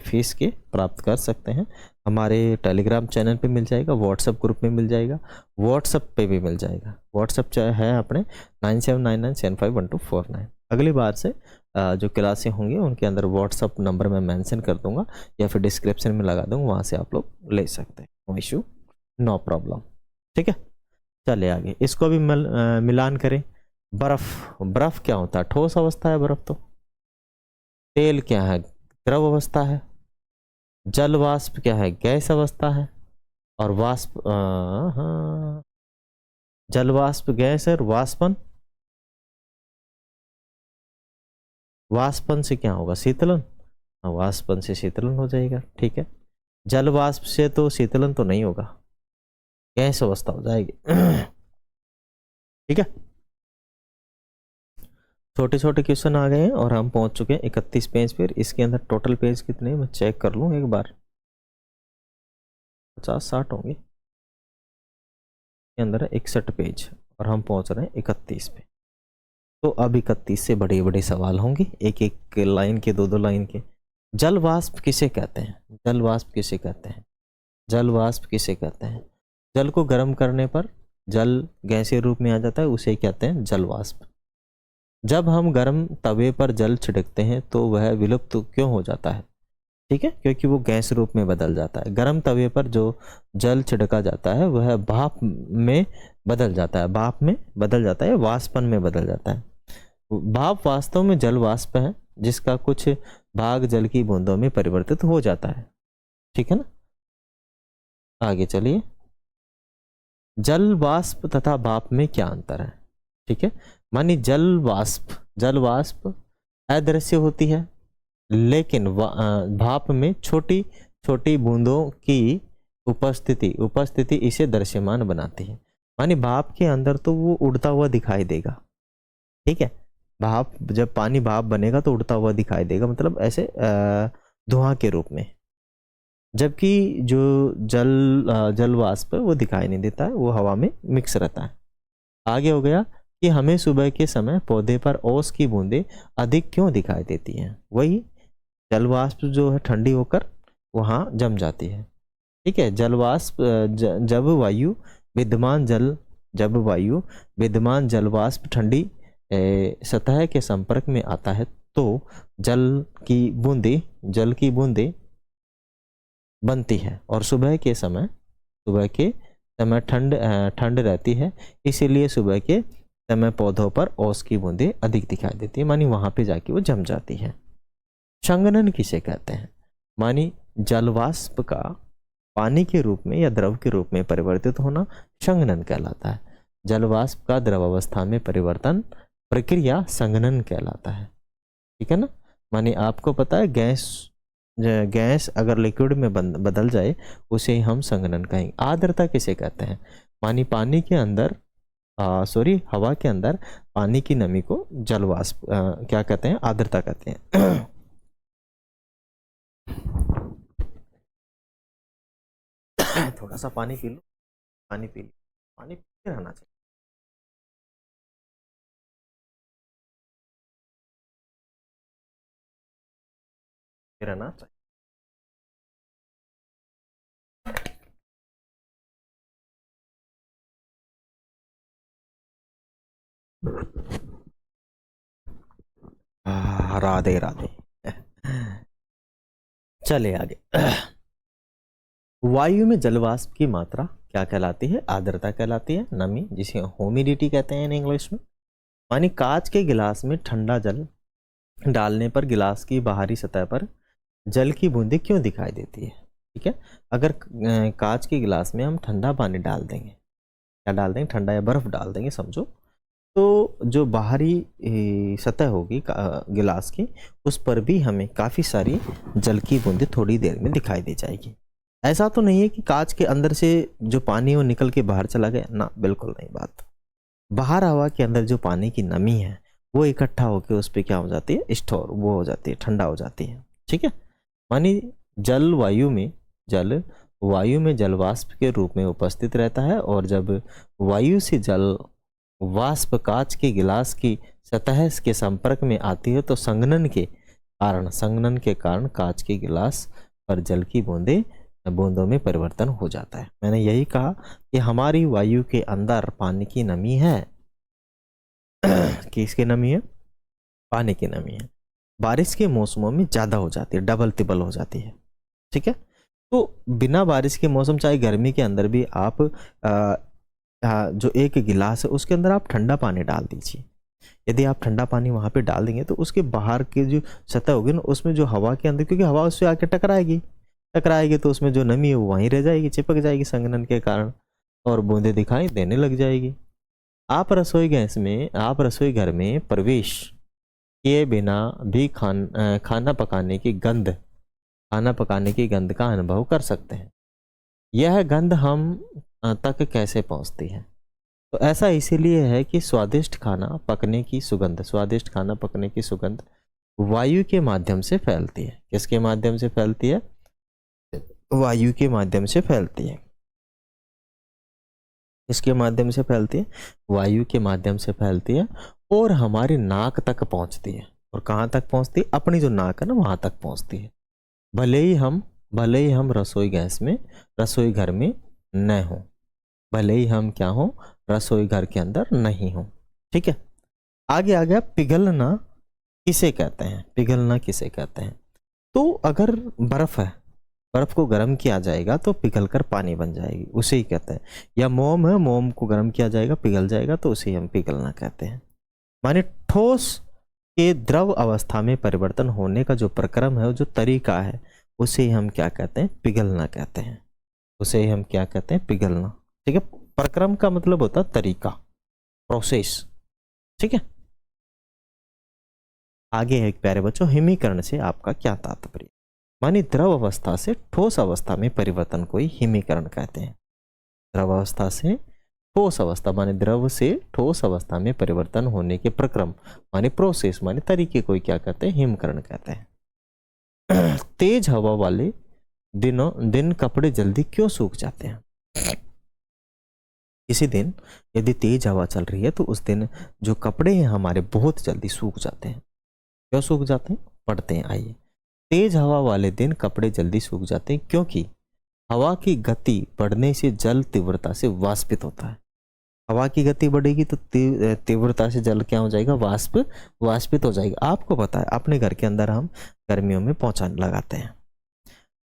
फीस के प्राप्त कर सकते हैं। हमारे टेलीग्राम चैनल पे मिल जाएगा, व्हाट्सएप ग्रुप में मिल जाएगा, व्हाट्सएप पे भी मिल जाएगा। व्हाट्सएप है अपने 9799751249। अगली बार से जो क्लासें होंगी उनके अंदर व्हाट्सएप नंबर मैं मेंशन कर दूंगा या फिर डिस्क्रिप्शन में लगा दूंगा, वहाँ से आप लोग ले सकते हैं, नो इशू नो प्रॉब्लम। ठीक है, चले आगे, इसको भी मिलान करें। बर्फ, बर्फ क्या होता है? ठोस अवस्था है बर्फ तो। तेल क्या है? द्रव अवस्था है। जल वाष्प क्या है? गैस अवस्था है। और वाष्प जल वाष्प गैस है। और वाष्पन, वाष्पन से क्या होगा? शीतलन। वाष्पन से शीतलन हो जाएगा। ठीक है, जल वाष्प से तो शीतलन तो नहीं होगा, गैस अवस्था हो जाएगी। ठीक है, छोटे छोटे क्वेश्चन आ गए हैं और हम पहुंच चुके हैं 31 पेज पर। इसके अंदर टोटल पेज कितने मैं चेक कर लूं एक बार, 50-60 होंगे। के अंदर है 61 पेज और हम पहुंच रहे हैं 31 पे। तो अब 31 से बड़े बड़े सवाल होंगे, एक एक लाइन के, दो दो लाइन के। जल वाष्प किसे कहते हैं? जल वाष्प किसे कहते हैं? जल वाष्प किसे कहते हैं? जल को गर्म करने पर जल गैसीय रूप में आ जाता है, उसे कहते हैं जल वाष्प। जब हम गर्म तवे पर जल छिड़कते हैं तो वह विलुप्त क्यों हो जाता है? ठीक है, क्योंकि वो गैस रूप में बदल जाता है। गर्म तवे पर जो जल छिड़का जाता है वह भाप में बदल जाता है, भाप में बदल जाता है, वाष्पन में बदल जाता है। भाप वास्तव में जल वाष्प है जिसका कुछ भाग जल की बूंदों में परिवर्तित हो जाता है। ठीक है ना, आगे चलिए। जल वाष्प तथा भाप में क्या अंतर है? ठीक है, मानी जल वाष्प अदृश्य होती है, लेकिन भाप में छोटी छोटी बूंदों की उपस्थिति इसे दृश्यमान बनाती है। मानी भाप के अंदर तो वो उड़ता हुआ दिखाई देगा। ठीक है, भाप, जब पानी भाप बनेगा तो उड़ता हुआ दिखाई देगा, मतलब ऐसे धुआं के रूप में। जबकि जो जल वाष्प है वो दिखाई नहीं देता है, वो हवा में मिक्स रहता है। आगे हो गया कि हमें सुबह के समय पौधे पर ओस की बूंदें अधिक क्यों दिखाई देती हैं? वही जल वाष्प जो है ठंडी होकर वहाँ जम जाती है। ठीक है, जल वाष्प जब वायु विद्यमान जल वाष्प ठंडी सतह के संपर्क में आता है तो जल की बूंदें बनती है। और सुबह के समय ठंड रहती है, इसीलिए सुबह के समय पौधों पर ओस की बूंदें अधिक दिखाई देती है, मानी वहां पे जाके वो जम जाती है। संघनन किसे कहते हैं? मानी जलवाष्प का पानी के रूप में या द्रव के रूप में परिवर्तित होना संघनन कहलाता है। जलवाष्प का द्रव अवस्था में परिवर्तन प्रक्रिया संघनन कहलाता है। ठीक है ना, मानी आपको पता है गैस अगर लिक्विड में बदल जाए उसे हम संघनन कहेंगे। आर्द्रता किसे कहते हैं? मानी पानी के अंदर हवा के अंदर पानी की नमी को जलवाष्प क्या कहते हैं? आर्द्रता कहते हैं। थोड़ा सा पानी पी लो, पानी पीते रहना चाहिए। रहना चाहिए। राधे राधे। चले आगे। वायु में जलवाष्प की मात्रा क्या कहलाती है? आर्द्रता कहलाती है, नमी, जिसे ह्यूमिडिटी कहते हैं इन इंग्लिश में। मानी कांच के गिलास में ठंडा जल डालने पर गिलास की बाहरी सतह पर जल की बूंदें क्यों दिखाई देती है? ठीक है, अगर कांच के गिलास में हम ठंडा पानी डाल देंगे, क्या डाल देंगे? ठंडा या बर्फ डाल देंगे समझो, तो जो बाहरी सतह होगी गिलास की, उस पर भी हमें काफ़ी सारी जल की बूंदें थोड़ी देर में दिखाई दे जाएगी। ऐसा तो नहीं है कि कांच के अंदर से जो पानी वो निकल के बाहर चला गया ना, बिल्कुल नहीं बात। बाहर हवा के अंदर जो पानी की नमी है वो इकट्ठा होकर उस पर क्या हो जाती है, स्टोर, वो हो जाती है, ठंडा हो जाती है। ठीक है, मानी जल वायु में जल वाष्प के रूप में उपस्थित रहता है, और जब वायु से जल वाष्प कांच के गिलास की सतह के संपर्क में आती है तो संघनन के कारण कांच के गिलास पर जल की बूंदों में परिवर्तन हो जाता है। मैंने यही कहा कि हमारी वायु के अंदर पानी की नमी है। किसकी नमी है? पानी की नमी है। बारिश के मौसमों में ज्यादा हो जाती है, डबल तिबल हो जाती है। ठीक है, तो बिना बारिश के मौसम, चाहे गर्मी के अंदर भी आप जो एक गिलास है उसके अंदर आप ठंडा पानी डाल दीजिए। यदि आप ठंडा पानी वहां पे डाल देंगे तो उसके बाहर की जो सतह होगी ना, उसमें जो हवा के अंदर, क्योंकि हवा उससे आके टकराएगी तो उसमें जो नमी है वो वहीं रह जाएगी, चिपक जाएगी संघनन के कारण, और बूंदे दिखाई देने लग जाएगी। आप रसोई घर में प्रवेश किए बिना भी खाना पकाने की गंध का अनुभव कर सकते हैं। यह गंध हम तक कैसे पहुंचती है? तो ऐसा इसीलिए है कि स्वादिष्ट खाना पकने की सुगंध वायु के माध्यम से फैलती है। किसके माध्यम से फैलती है? वायु के माध्यम से फैलती है। इसके माध्यम से फैलती है, वायु के माध्यम से फैलती है, और हमारी नाक तक पहुंचती है। और कहाँ तक पहुंचती है? अपनी जो नाक है ना, वहां तक पहुंचती है। भले ही हम रसोई घर में न हो, भले ही हम क्या हो, रसोई घर के अंदर नहीं हो। ठीक है, आगे आ गया पिघलना किसे कहते हैं? तो अगर बर्फ को गर्म किया जाएगा तो पिघलकर पानी बन जाएगी, उसे ही कहते हैं। या मोम है, मोम को गर्म किया जाएगा, पिघल जाएगा, तो उसे हम पिघलना कहते हैं। माने ठोस के द्रव अवस्था में परिवर्तन होने का जो प्रक्रम है, जो तरीका है, उसे हम क्या कहते हैं? पिघलना कहते हैं। उसे हम क्या कहते हैं? पिघलना। ठीक है, प्रक्रम का मतलब होता है तरीका, प्रोसेस। ठीक है, आगे है प्यारे बच्चों, हिमीकरण से आपका क्या तात्पर्य? मानी द्रव अवस्था से ठोस अवस्था में परिवर्तन को ही हिमीकरण कहते हैं। द्रव अवस्था से ठोस अवस्था, माने द्रव से ठोस अवस्था में परिवर्तन होने के प्रक्रम, माने प्रोसेस, माने तरीके को ही क्या कहते हैं? हिमकरण कहते हैं। तेज हवा वाले दिन कपड़े जल्दी क्यों सूख जाते हैं? किसी दिन यदि तेज हवा चल रही है तो उस दिन जो कपड़े हैं हमारे बहुत जल्दी सूख जाते हैं। क्यों सूख जाते हैं? पढ़ते हैं, आइए। तेज हवा वाले दिन कपड़े जल्दी सूख जाते हैं क्योंकि हवा की गति बढ़ने से जल तीव्रता से वाष्पित होता है। हवा की गति बढ़ेगी तो तीव्रता से जल क्या हो जाएगा? वाष्पित हो जाएगा। आपको पता है अपने घर के अंदर हम गर्मियों में पोंछा लगाते हैं,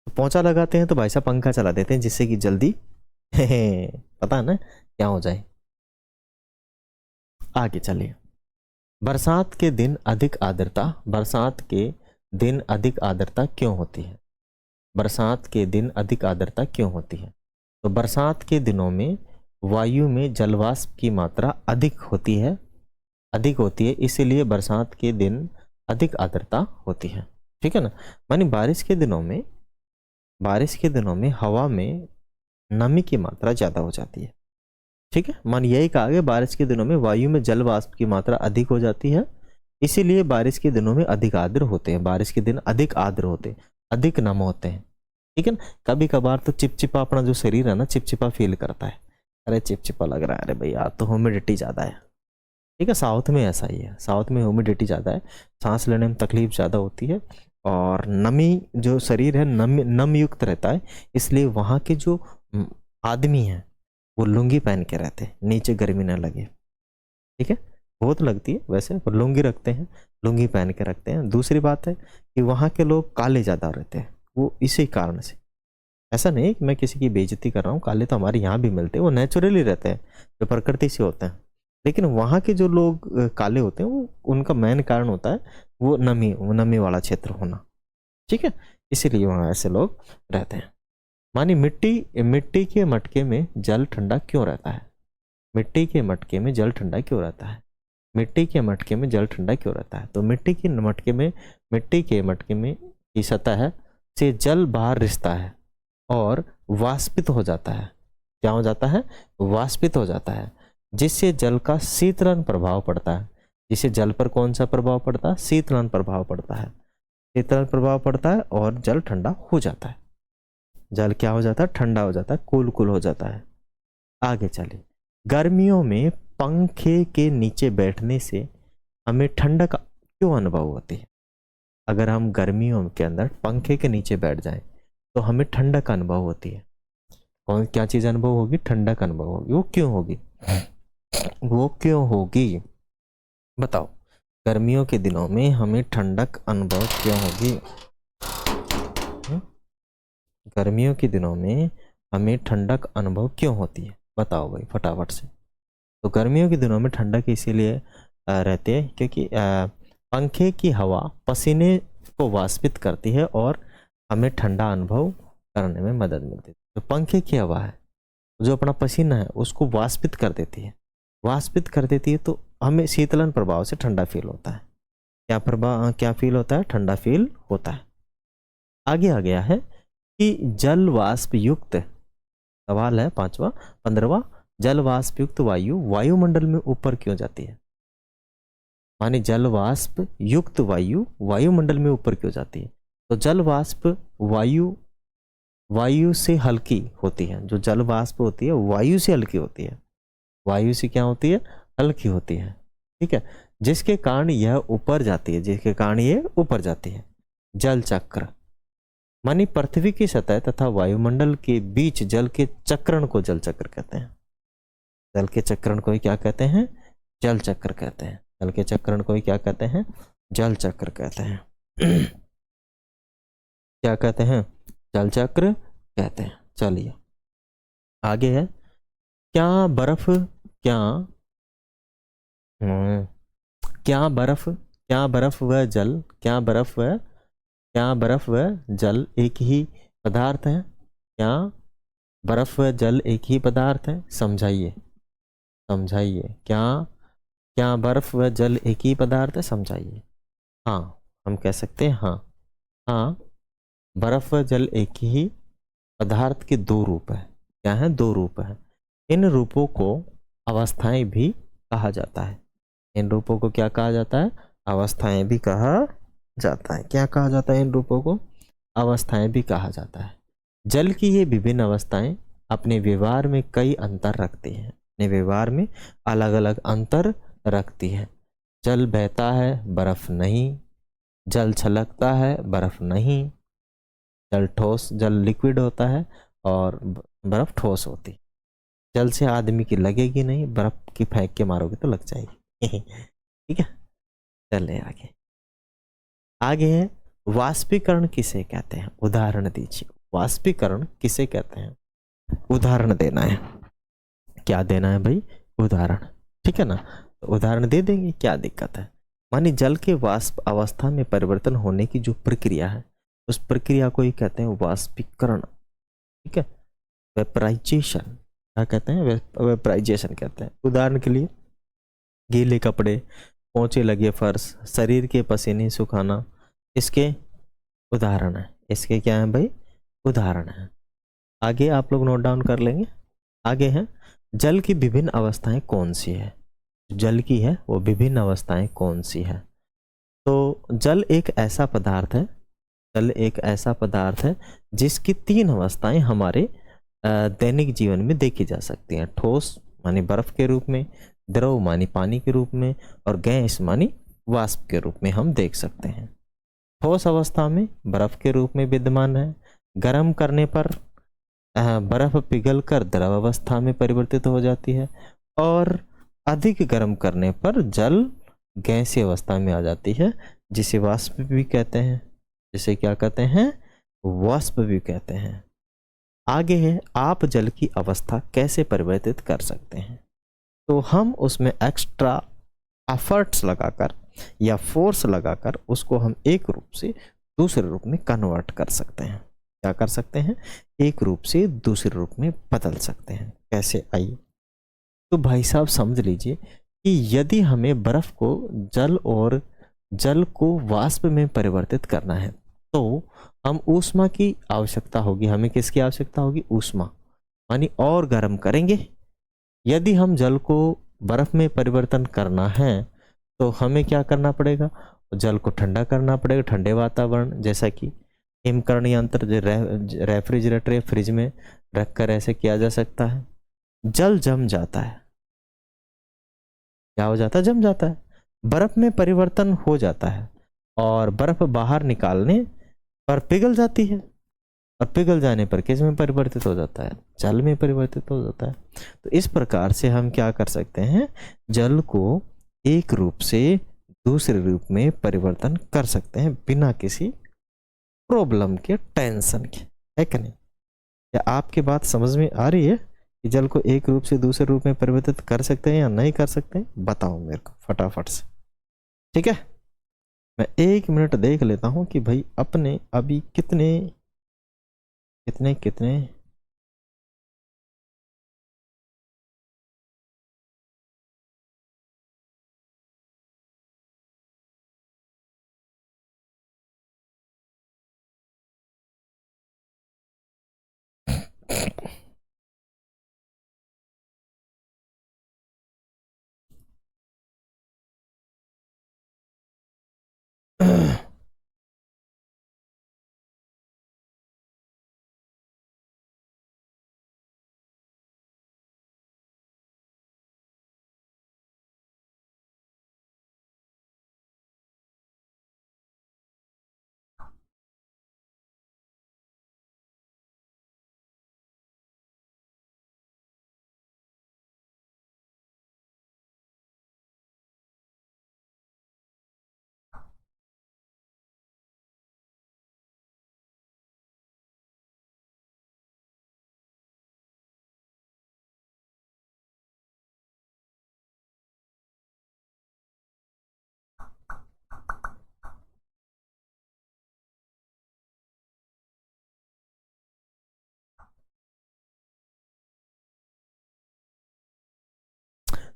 तो पोंछा लगाते हैं तो भाई साहब पंखा चला देते हैं जिससे कि जल्दी पता है ना क्या हो जाए। आगे चलिए, बरसात के दिन अधिक आर्द्रता क्यों होती है? बरसात के दिन अधिक आर्द्रता क्यों होती है? तो बरसात के दिनों में वायु में जलवाष्प की मात्रा अधिक होती है, इसीलिए बरसात के दिन अधिक आर्द्रता होती है। ठीक है ना, मानी बारिश के दिनों में हवा में नमी की मात्रा ज्यादा हो जाती है। ठीक है, मान यही कहा गया, बारिश के दिनों में वायु में जल वाष्प की मात्रा अधिक हो जाती है, इसीलिए बारिश के दिनों में अधिक आर्द्र होते हैं। बारिश के दिन अधिक आर्द्र होते हैं, अधिक नम होते हैं। ठीक है ना, कभी कभार तो चिपचिपा अपना जो शरीर है ना, चिपचिपा फील करता है, अरे चिपचिपा लग रहा है, अरे भैया तो ह्यूमिडिटी ज्यादा है। ठीक है, साउथ में ऐसा ही है, साउथ में ह्यूमिडिटी ज्यादा है, सांस लेने में तकलीफ ज्यादा होती है, और नमी जो शरीर है नम युक्त रहता है, इसलिए वहाँ के जो आदमी हैं वो लुंगी पहन के रहते हैं, नीचे गर्मी ना लगे। ठीक है, बहुत लगती है वैसे, पर लुंगी रखते हैं, लुंगी पहन के रखते हैं। दूसरी बात है कि वहाँ के लोग काले ज़्यादा रहते हैं, वो इसी कारण से। ऐसा नहीं कि मैं किसी की बेइज्जती कर रहा हूँ, काले तो हमारे यहाँ भी मिलते हैं, वो नेचुरली रहते हैं, जो प्रकृति से होते हैं। लेकिन वहाँ के जो लोग काले होते हैं, वो उनका मेन कारण होता है वो नमी वाला क्षेत्र होना। ठीक है, इसीलिए वहाँ ऐसे लोग रहते हैं। मानी मिट्टी के मटके में जल ठंडा क्यों रहता है? मिट्टी के मटके में जल ठंडा क्यों रहता है? मिट्टी के मटके में जल ठंडा क्यों रहता है? तो मिट्टी के मटके में की सतह से जल बाहर रिसता है और वाष्पित हो जाता है। क्या हो जाता है? वाष्पित हो जाता है। जिससे जल का शीतलन प्रभाव पड़ता है। जिससे जल पर कौन सा प्रभाव पड़ता है? शीतलन प्रभाव पड़ता है। शीतलन प्रभाव पड़ता है और जल ठंडा हो जाता है। जल क्या हो जाता है? ठंडा हो जाता है, कूल कूल हो जाता है। आगे चलिए, गर्मियों में पंखे के नीचे बैठने से हमें ठंडक क्यों अनुभव होती है? अगर हम गर्मियों के अंदर पंखे के नीचे बैठ जाएं तो हमें ठंडक अनुभव होती है। कौन क्या चीज अनुभव होगी? ठंडक अनुभव होगी। वो क्यों होगी? वो क्यों होगी बताओ? गर्मियों के दिनों में हमें ठंडक अनुभव क्यों होगी? गर्मियों के दिनों में हमें ठंडक अनुभव क्यों होती है? बताओ भाई फटाफट से। तो गर्मियों के दिनों में ठंडक इसीलिए रहती है क्योंकि पंखे की हवा पसीने को वाष्पित करती है और हमें ठंडा अनुभव करने में मदद मिलती है। तो पंखे की हवा है जो अपना पसीना है उसको वाष्पित कर देती है। वाष्पित कर देती है तो हमें शीतलन प्रभाव से ठंडा फील होता है। क्या फील होता है? ठंडा फील होता है। आगे आ गया है कि जल वाष्प युक्त, सवाल है 15वां, जल वाष्प युक्त वायु वायुमंडल में ऊपर क्यों जाती है? माने जल वाष्प युक्त वायु वायुमंडल में ऊपर क्यों जाती है? तो जल वाष्प वायु से हल्की होती है। जो जल वाष्प होती है वायु से हल्की होती है। वायु से क्या होती है? हल्की होती है। ठीक है, जिसके कारण यह ऊपर जाती है। जिसके कारण ये ऊपर जाती है। जल चक्र मानी पृथ्वी की सतह तथा वायुमंडल के बीच जल के चक्रण को जल चक्र कहते हैं। जल के चक्रण को ही क्या कहते हैं? जल चक्र कहते हैं। जल के चक्रण को ही क्या कहते हैं? जल चक्र कहते हैं। क्या कहते हैं? जल चक्र कहते हैं। चलिए आगे है, क्या बर्फ व जल एक ही पदार्थ है? क्या बर्फ व जल एक ही पदार्थ है? समझाइए। क्या बर्फ व जल एक ही पदार्थ है? समझाइए। हाँ, हम कह सकते हैं हाँ, बर्फ व जल एक ही पदार्थ के दो रूप है। क्या है? दो रूप है। इन रूपों को अवस्थाएं भी कहा जाता है। इन रूपों को क्या कहा जाता है? अवस्थाएं भी कहा जाता है। क्या कहा जाता है? इन रूपों को अवस्थाएं भी कहा जाता है। जल की ये विभिन्न अवस्थाएं अपने व्यवहार में कई अंतर रखती हैं। अपने व्यवहार में अलग अलग अंतर रखती है। जल बहता है, बर्फ नहीं। जल छलकता है, बर्फ नहीं। जल लिक्विड होता है और बर्फ ठोस होती है। जल से आदमी की लगेगी नहीं, बर्फ की फेंक के मारोगे तो लग जाएगी। ठीक है, चले आगे है, वाष्पीकरण किसे कहते हैं? उदाहरण दीजिए। वाष्पीकरण किसे कहते हैं? उदाहरण देना है। क्या देना है भाई? उदाहरण। ठीक है ना, तो उदाहरण दे देंगे, क्या दिक्कत है। मानी जल के वाष्प अवस्था में परिवर्तन होने की जो प्रक्रिया है उस प्रक्रिया को ही कहते हैं वाष्पीकरण। ठीक है, वेपराइजेशन। क्या कहते हैं? वेपराइजेशन कहते हैं। उदाहरण के लिए गीले कपड़े, पोंछे लगे फर्श, शरीर के पसीने सुखाना इसके उदाहरण है। इसके क्या है भाई? उदाहरण है। आगे आप लोग नोट डाउन कर लेंगे। आगे है, जल की विभिन्न अवस्थाएं कौन सी है? जल की है वो विभिन्न अवस्थाएं कौन सी है? तो जल एक ऐसा पदार्थ है जिसकी तीन अवस्थाएं हमारे दैनिक जीवन में देखी जा सकती हैं। ठोस मानी बर्फ के रूप में, द्रव मानी पानी के रूप में, और गैस मानी वाष्प के रूप में हम देख सकते हैं। ठोस अवस्था में बर्फ के रूप में विद्यमान है। गर्म करने पर बर्फ पिघलकर द्रव अवस्था में परिवर्तित हो जाती है, और अधिक गर्म करने पर जल गैसीय अवस्था में आ जाती है, जिसे वाष्प भी कहते हैं। जिसे क्या कहते हैं? वाष्प भी कहते हैं। आगे है, आप जल की अवस्था कैसे परिवर्तित कर सकते हैं? तो हम उसमें एक्स्ट्रा एफर्ट्स लगाकर या फोर्स लगाकर उसको हम एक रूप से दूसरे रूप में कन्वर्ट कर सकते हैं। क्या कर सकते हैं? एक रूप से दूसरे रूप में बदल सकते हैं। कैसे? आइए, तो भाई साहब समझ लीजिए कि यदि हमें बर्फ को जल और जल को वाष्प में परिवर्तित करना है तो हम ऊष्मा की आवश्यकता होगी। हमें किसकी आवश्यकता होगी? ऊष्मा, यानी और गर्म करेंगे। यदि हम जल को बर्फ में परिवर्तन करना है तो हमें क्या करना पड़ेगा, जल को ठंडा करना पड़ेगा, ठंडे वातावरण, जैसा कि हिमकरण यंत्र जो रेफ्रिजरेटर या फ्रिज में रखकर ऐसे किया जा सकता है। जल जम जाता है, क्या हो जाता है, जम जाता है, बर्फ में परिवर्तन हो जाता है और बर्फ बाहर निकालने पर पिघल जाती है और पिघल जाने पर किस में परिवर्तित हो जाता है, जल में परिवर्तित हो जाता है। तो इस प्रकार से हम क्या कर सकते हैं, जल को एक रूप से दूसरे रूप में परिवर्तन कर सकते हैं बिना किसी प्रॉब्लम के, टेंशन के, है कि नहीं। क्या आपकी बात समझ में आ रही है कि जल को एक रूप से दूसरे रूप में परिवर्तित कर सकते हैं या नहीं कर सकते हैं, बताओ मेरे को फटाफट से। ठीक है, मैं 1 मिनट देख लेता हूं कि भाई अपने अभी कितने कितने कितने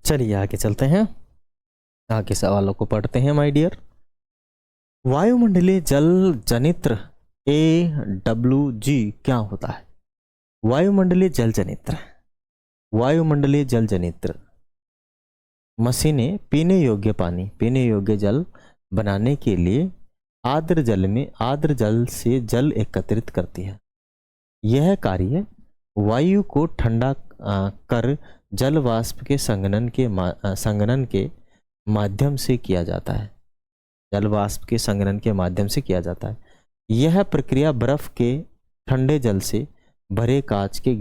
चलिए आगे चलते हैं, आगे सवालों को पढ़ते हैं माय डियर। वायुमंडलीय जल जनित्र AWG क्या होता है। वायुमंडलीय जल जनित्र, वायुमंडलीय जल जनित्र मशीनें पीने योग्य जल बनाने के लिए आर्द्र जल से जल एकत्रित करती है। यह कार्य वायु को ठंडा कर जल वाष्प के संघनन के माध्यम से किया जाता है, जल वाष्प के संघनन के माध्यम से किया जाता है। यह प्रक्रिया बर्फ के ठंडे जल से भरे कांच के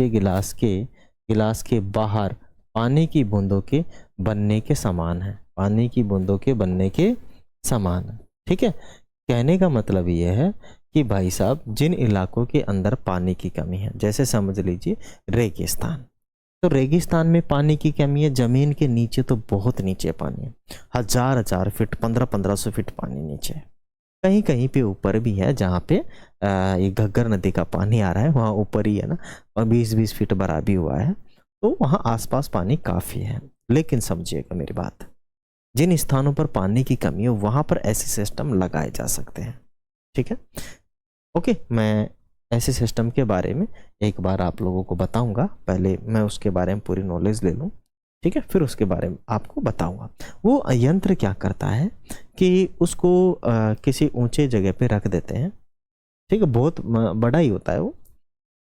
गिलास के बाहर पानी की बूंदों के बनने के समान है, पानी की बूंदों के बनने के समान है। ठीक है, कहने का मतलब यह है कि भाई साहब जिन इलाकों के अंदर पानी की कमी है, जैसे समझ लीजिए रेगिस्तान, तो रेगिस्तान में पानी की कमी है, जमीन के नीचे तो बहुत नीचे पानी है, हजार फीट 1500 फीट पानी नीचे है। कहीं कहीं पे ऊपर भी है, जहाँ पे ये घग्गर नदी का पानी आ रहा है वहाँ ऊपर ही है ना, और 20-20 फीट भरा भी हुआ है, तो वहाँ आसपास पानी काफ़ी है। लेकिन समझिएगा मेरी बात, जिन स्थानों पर पानी की कमी है वहाँ पर ऐसे सिस्टम लगाए जा सकते हैं। ठीक है, ओके, मैं ऐसे सिस्टम के बारे में एक बार आप लोगों को बताऊंगा, पहले मैं उसके बारे में पूरी नॉलेज ले लूँ। ठीक है, फिर उसके बारे में आपको बताऊंगा। वो यंत्र क्या करता है कि उसको किसी ऊंचे जगह पे रख देते हैं। ठीक है, बहुत बड़ा ही होता है वो,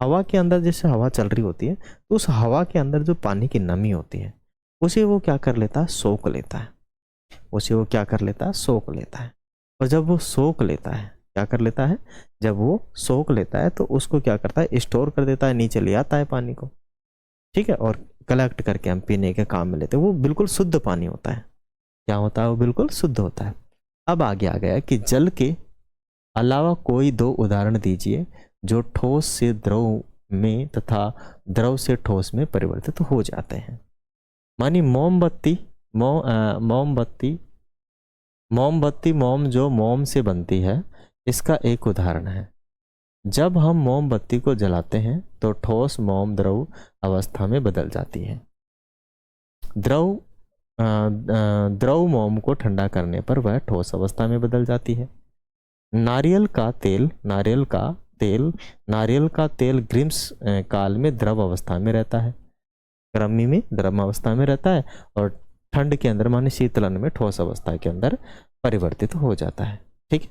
हवा के अंदर जैसे हवा चल रही होती है, तो उस हवा के अंदर जो पानी की नमी होती है उसे वो क्या कर लेता है, सोख लेता है, उसे वो क्या कर लेता है, सोख लेता है। और जब वो सोख लेता है, क्या कर लेता है, जब वो सोख लेता है तो उसको क्या करता है, स्टोर कर देता है, नीचे ले आता है पानी को। ठीक है, और कलेक्ट करके हम पीने के काम में लेते हैं। वो बिल्कुल शुद्ध पानी होता है, क्या होता है, वो बिल्कुल शुद्ध होता है। अब आगे आ गया कि जल के अलावा कोई 2 उदाहरण दीजिए जो ठोस से द्रव में तथा द्रव से ठोस में परिवर्तित हो जाते हैं। मानी मोमबत्ती, मोम जो मोम से बनती है, इसका एक उदाहरण है। जब हम मोमबत्ती को जलाते हैं तो ठोस मोम द्रव अवस्था में बदल जाती है। द्रव मोम को ठंडा करने पर वह ठोस अवस्था में बदल जाती है। नारियल का तेल ग्रीष्म काल में द्रव अवस्था में रहता है। गर्मी में द्रव अवस्था में रहता है और ठंड के अंदर माने शीतलन में ठोस अवस्था के अंदर परिवर्तित हो जाता है। ठीक है,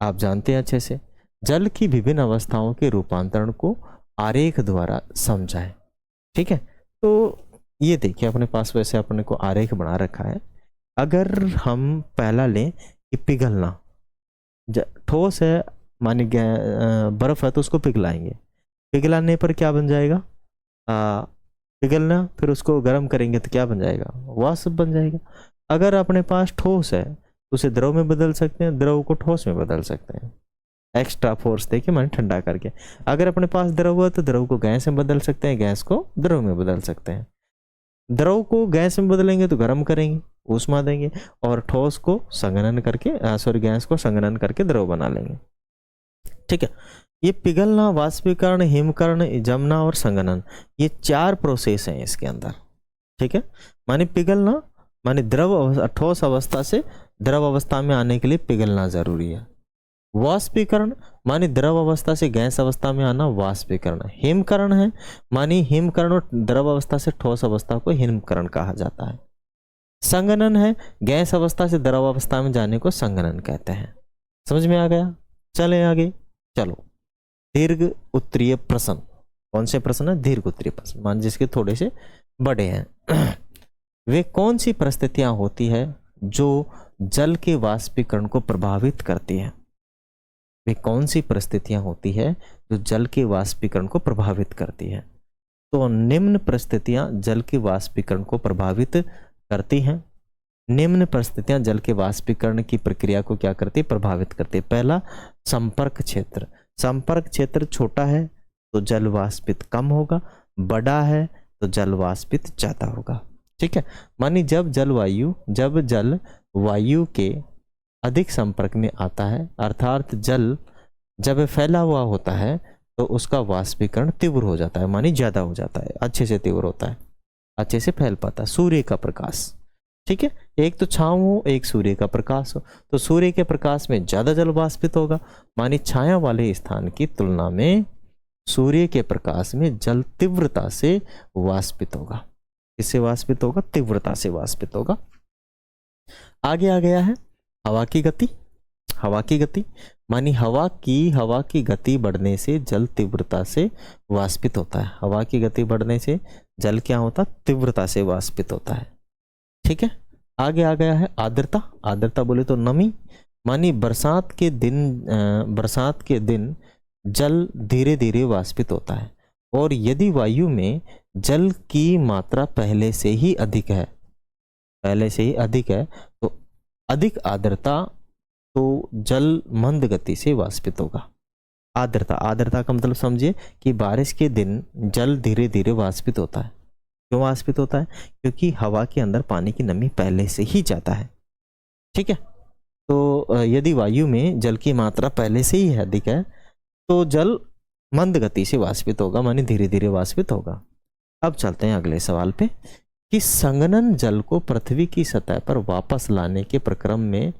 आप जानते हैं अच्छे से। जल की विभिन्न अवस्थाओं के रूपांतरण को आरेख द्वारा समझाएं। ठीक है, तो ये देखिए अपने पास वैसे अपने को आरेख बना रखा है। अगर हम पहला लें कि पिघलना, ठोस है माने बर्फ है तो उसको पिघलाएंगे, पिघलाने पर क्या बन जाएगा, पिघलना, फिर उसको गर्म करेंगे तो क्या बन जाएगा, वाष्प बन जाएगा। अगर अपने पास ठोस है तो उसे द्रव में बदल सकते हैं, द्रव को ठोस में बदल सकते हैं, एक्स्ट्रा फोर्स देके माने ठंडा करके। अगर अपने पास द्रव है तो द्रव को गैस में बदल सकते हैं, गैस को द्रव में बदल सकते हैं। द्रव को गैस में बदलेंगे तो गर्म करेंगे, ऊष्मा देंगे, और ठोस को संघनन करके सॉरी गैस को संघनन करके द्रव बना लेंगे। ठीक है, ये पिघलना, वाष्पीकरण, हिमकरण, जमना और संघनन, ये 4 प्रोसेस हैं इसके अंदर। ठीक है, माने पिघलना माने द्रव ठोस अवस्था से द्रव अवस्था में आने के लिए पिघलना जरूरी है। वाष्पीकरण माने द्रव अवस्था से गैस अवस्था में आना, वाष्पीकरण। हिमकरण है मानी हिमकरण और द्रव अवस्था से ठोस अवस्था को हिमकरण कहा जाता है। संघनन है गैस अवस्था से द्रव अवस्था में जाने को संघनन कहते हैं। समझ में आ गया? चले आगे, चलो। दीर्घ उत्तरीय प्रश्न, कौन से प्रश्न है? दीर्घ उत्तरीय प्रश्न, मान जिसके थोड़े से बड़े हैं। वे कौन सी परिस्थितियां होती है जो जल के वाष्पीकरण को प्रभावित करती है? वे कौन सी परिस्थितियां होती है जो जल के वाष्पीकरण को प्रभावित करती है? तो निम्न परिस्थितियां जल के वाष्पीकरण को प्रभावित करती हैं। निम्न परिस्थितियां जल के वाष्पीकरण की प्रक्रिया को क्या करती है? प्रभावित करती है। पहला, संपर्क क्षेत्र। संपर्क क्षेत्र छोटा है तो जल वाष्पित कम होगा, बड़ा है तो जल वाष्पित ज्यादा होगा। ठीक है, मानी जब जल वायु के अधिक संपर्क में आता है, अर्थात जल जब फैला हुआ होता है तो उसका वाष्पीकरण तीव्र हो जाता है, मानी ज्यादा हो जाता है, अच्छे से तीव्र होता है, अच्छे से फैल पाता है। सूर्य का प्रकाश, ठीक है, एक तो छांव हो, एक सूर्य का प्रकाश हो, तो सूर्य के प्रकाश में ज्यादा जल वाष्पित होगा, मानी छाया वाले स्थान की तुलना में सूर्य के प्रकाश में जल तीव्रता से वाष्पित होगा। इससे वाष्पित होगा, तीव्रता से वाष्पित होगा। आगे आ गया है हवा की गति। हवा की गति मानी हवा की गति बढ़ने से जल तीव्रता से वाष्पित होता है। हवा की गति बढ़ने से जल क्या होता है? तीव्रता से वाष्पित होता है। ठीक है, आगे आ गया है आर्द्रता। आर्द्रता बोले तो नमी, मानी बरसात के दिन जल धीरे धीरे वाष्पित होता है, और यदि वायु में जल की मात्रा पहले से ही अधिक है तो अधिक आर्द्रता, तो जल मंद गति से वाष्पित होगा। आर्द्रता का मतलब समझिए कि बारिश के दिन जल धीरे धीरे वाष्पित होता है। क्यों वाष्पित होता है? क्योंकि हवा के अंदर पानी की नमी पहले से ही ज्यादा है। ठीक है, तो यदि वायु में जल की मात्रा पहले से ही अधिक है तो जल मंद गति से वाष्पित होगा, माने धीरे धीरे वाष्पित होगा। अब चलते हैं अगले सवाल पे कि संघनन जल को पृथ्वी की सतह पर वापस लाने के प्रक्रम में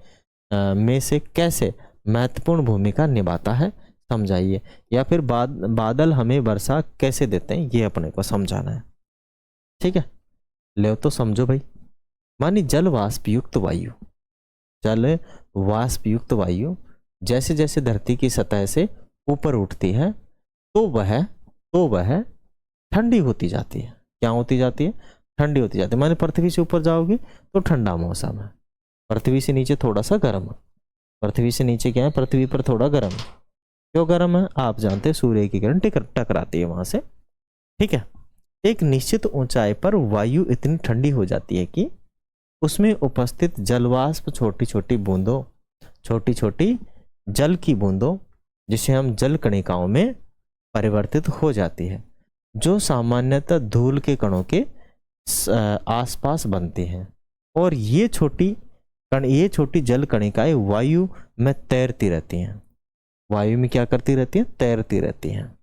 से कैसे महत्वपूर्ण भूमिका निभाता है, समझाइए। या फिर बादल हमें वर्षा कैसे देते हैं, ये अपने को समझाना है। ठीक है, ले तो समझो भाई। मानी जल वाष्पयुक्त वायु जैसे जैसे धरती की सतह से ऊपर उठती है तो वह ठंडी होती जाती है। क्या होती जाती है? ठंडी होती जाती है। माने पृथ्वी से ऊपर जाओगे तो ठंडा मौसम है, पृथ्वी से नीचे थोड़ा सा गर्म है। पृथ्वी से नीचे क्या है? पृथ्वी पर थोड़ा गर्म है। क्यों गर्म है? आप जानते हैं, सूर्य की किरण टकराती है वहां से। ठीक है, एक निश्चित ऊंचाई पर वायु इतनी ठंडी हो जाती है कि उसमें उपस्थित जलवाष्प छोटी छोटी जल की बूंदों, जिसे हम जल कणिकाओं में परिवर्तित हो जाती है, जो सामान्यतः धूल के कणों के आसपास बनती हैं। और ये छोटी जल कणिकाएं वायु में तैरती रहती हैं। वायु में क्या करती रहती हैं? तैरती रहती हैं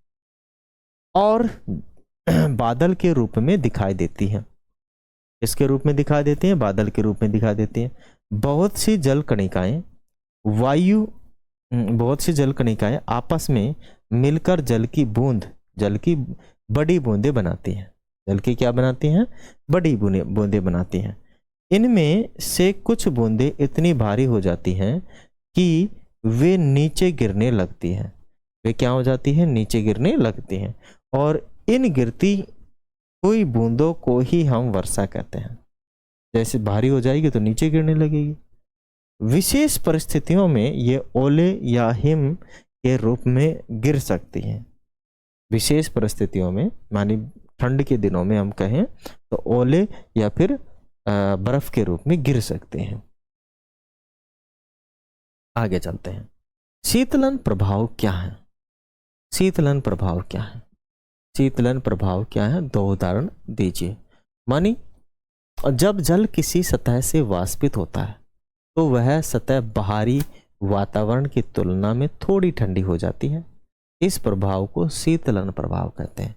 और बादल के रूप में दिखाई देती हैं। इसके रूप में दिखाई देती हैं? बादल के रूप में दिखाई देती हैं। बहुत सी जल कणिकाएं आपस में मिलकर जल की बड़ी बूंदें बनाती हैं। जल की क्या बनाती हैं, बड़ी बूंदें बनाती हैं। इनमें से कुछ बूंदें इतनी भारी हो जाती हैं कि वे नीचे गिरने लगती हैं। वे क्या हो जाती हैं, नीचे गिरने लगती हैं। और इन गिरती हुई बूंदों को ही हम वर्षा कहते हैं। जैसे भारी हो जाएगी तो नीचे गिरने लगेगी। विशेष परिस्थितियों में ये ओले या हिम के रूप में गिर सकती हैं। विशेष परिस्थितियों में मानी ठंड के दिनों में हम कहें तो ओले या फिर बर्फ के रूप में गिर सकते हैं। आगे चलते हैं। शीतलन प्रभाव क्या है? शीतलन प्रभाव क्या है? शीतलन प्रभाव क्या है, दो उदाहरण दीजिए। मानी जब जल किसी सतह से वाष्पित होता है तो वह सतह बाहरी वातावरण की तुलना में थोड़ी ठंडी हो जाती है। इस प्रभाव को शीतलन प्रभाव कहते हैं।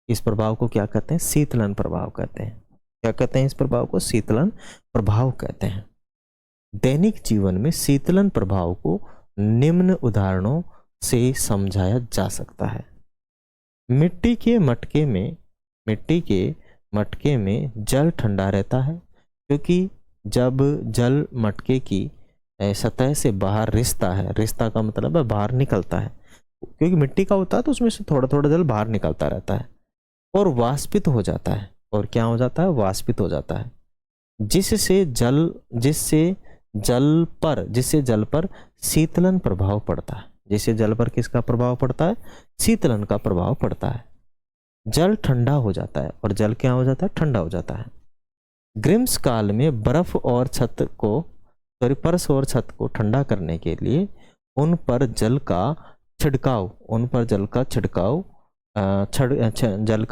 इस प्रभाव को क्या कहते हैं, शीतलन प्रभाव कहते हैं। क्या कहते हैं इस प्रभाव को, शीतलन प्रभाव कहते हैं। दैनिक जीवन में शीतलन प्रभाव को निम्न उदाहरणों से समझाया जा सकता है। मिट्टी के मटके में जल ठंडा रहता है क्योंकि जब जल मटके की सतह से बाहर रिसता है, रिसता का मतलब है बाहर निकलता है, क्योंकि मिट्टी का होता है तो उसमें से थोड़ा थोड़ा जल बाहर निकलता रहता है और वाष्पित हो जाता है। और क्या हो जाता है, वाष्पित हो जाता है, जिससे जल पर शीतलन प्रभाव पड़ता है। जिससे जल पर किसका प्रभाव पड़ता है, शीतलन का प्रभाव पड़ता है। जल ठंडा हो जाता है और जल क्या हो जाता है, ठंडा हो जाता है। ग्रीष्म काल में बर्फ और छत को ठंडा करने के लिए उन पर जल का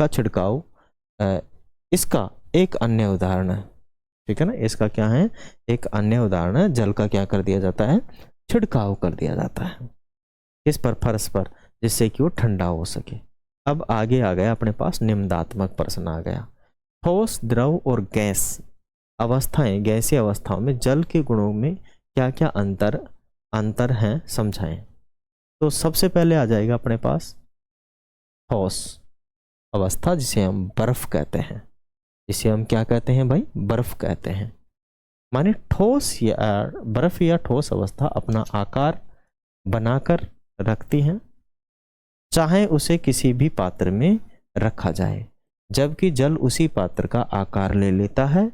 छिड़काव इसका एक अन्य उदाहरण है। ठीक है ना, इसका क्या है, एक अन्य उदाहरण है। जल का क्या कर दिया जाता है, छिड़काव कर दिया जाता है इस पर, फर्श पर, जिससे कि वो ठंडा हो सके। अब आगे आ गया अपने पास निम्नात्मक प्रश्न आ गया। ठोस, द्रव और गैस अवस्थाएं, गैसीय अवस्थाओं में जल के गुणों में क्या क्या अंतर हैं, समझाएं। तो सबसे पहले आ जाएगा अपने पास ठोस अवस्था, जिसे हम बर्फ कहते हैं। जिसे हम क्या कहते हैं भाई, बर्फ कहते हैं। माने ठोस या बर्फ या ठोस अवस्था अपना आकार बनाकर रखती हैं, चाहे उसे किसी भी पात्र में रखा जाए, जबकि जल उसी पात्र का आकार ले लेता है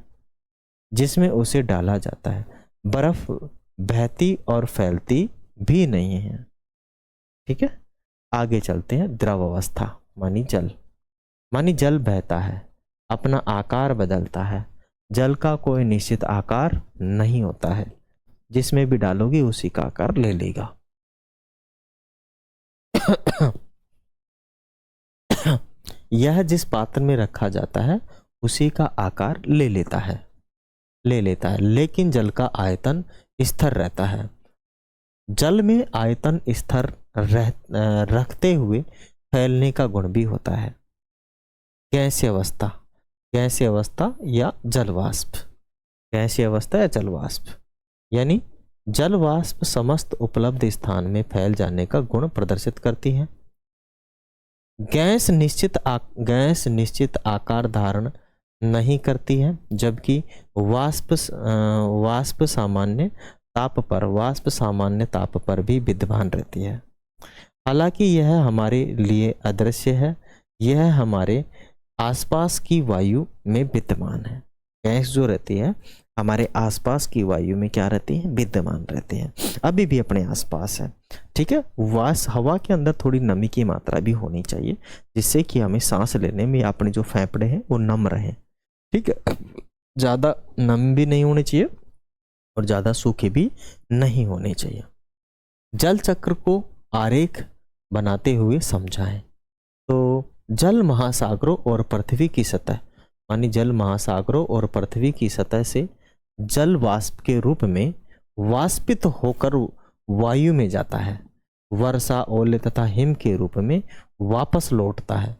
जिसमें उसे डाला जाता है। बर्फ बहती और फैलती भी नहीं है। ठीक है, आगे चलते हैं। द्रव अवस्था मानी जल बहता है, अपना आकार बदलता है। जल का कोई निश्चित आकार नहीं होता है, जिसमें भी डालोगे उसी का आकार ले लेगा। यह जिस पात्र में रखा जाता है उसी का आकार ले लेता है, लेकिन जल का आयतन स्थिर रहता है। जल में आयतन स्थिर रखते हुए फैलने का गुण भी होता है। गैसीय अवस्था या जलवाष्प, यानी जलवाष्प समस्त उपलब्ध स्थान में फैल जाने का गुण प्रदर्शित करती है। गैस निश्चित आकार धारण नहीं करती है, जबकि वाष्प सामान्य ताप पर भी विद्यमान रहती है। हालांकि यह हमारे लिए अदृश्य है, यह हमारे आसपास की वायु में विद्यमान है। गैस जो रहती है हमारे आसपास की वायु में क्या रहती है, विद्यमान रहती है, अभी भी अपने आसपास है। ठीक है, हवा के अंदर थोड़ी नमी की मात्रा भी होनी चाहिए, जिससे कि हमें सांस लेने में अपने जो फेफड़े हैं वो नम रहे। ठीक है, ज़्यादा नम भी नहीं होने चाहिए और ज़्यादा सूखे भी नहीं होने चाहिए। जल चक्र को आरेख बनाते हुए समझाएं। तो जल महासागरों और पृथ्वी की सतह, मानी जल महासागरों और पृथ्वी की सतह से जल वाष्प के रूप में वाष्पित होकर वायु में जाता है। वर्षा, ओले तथा हिम के रूप में वापस लौटता है।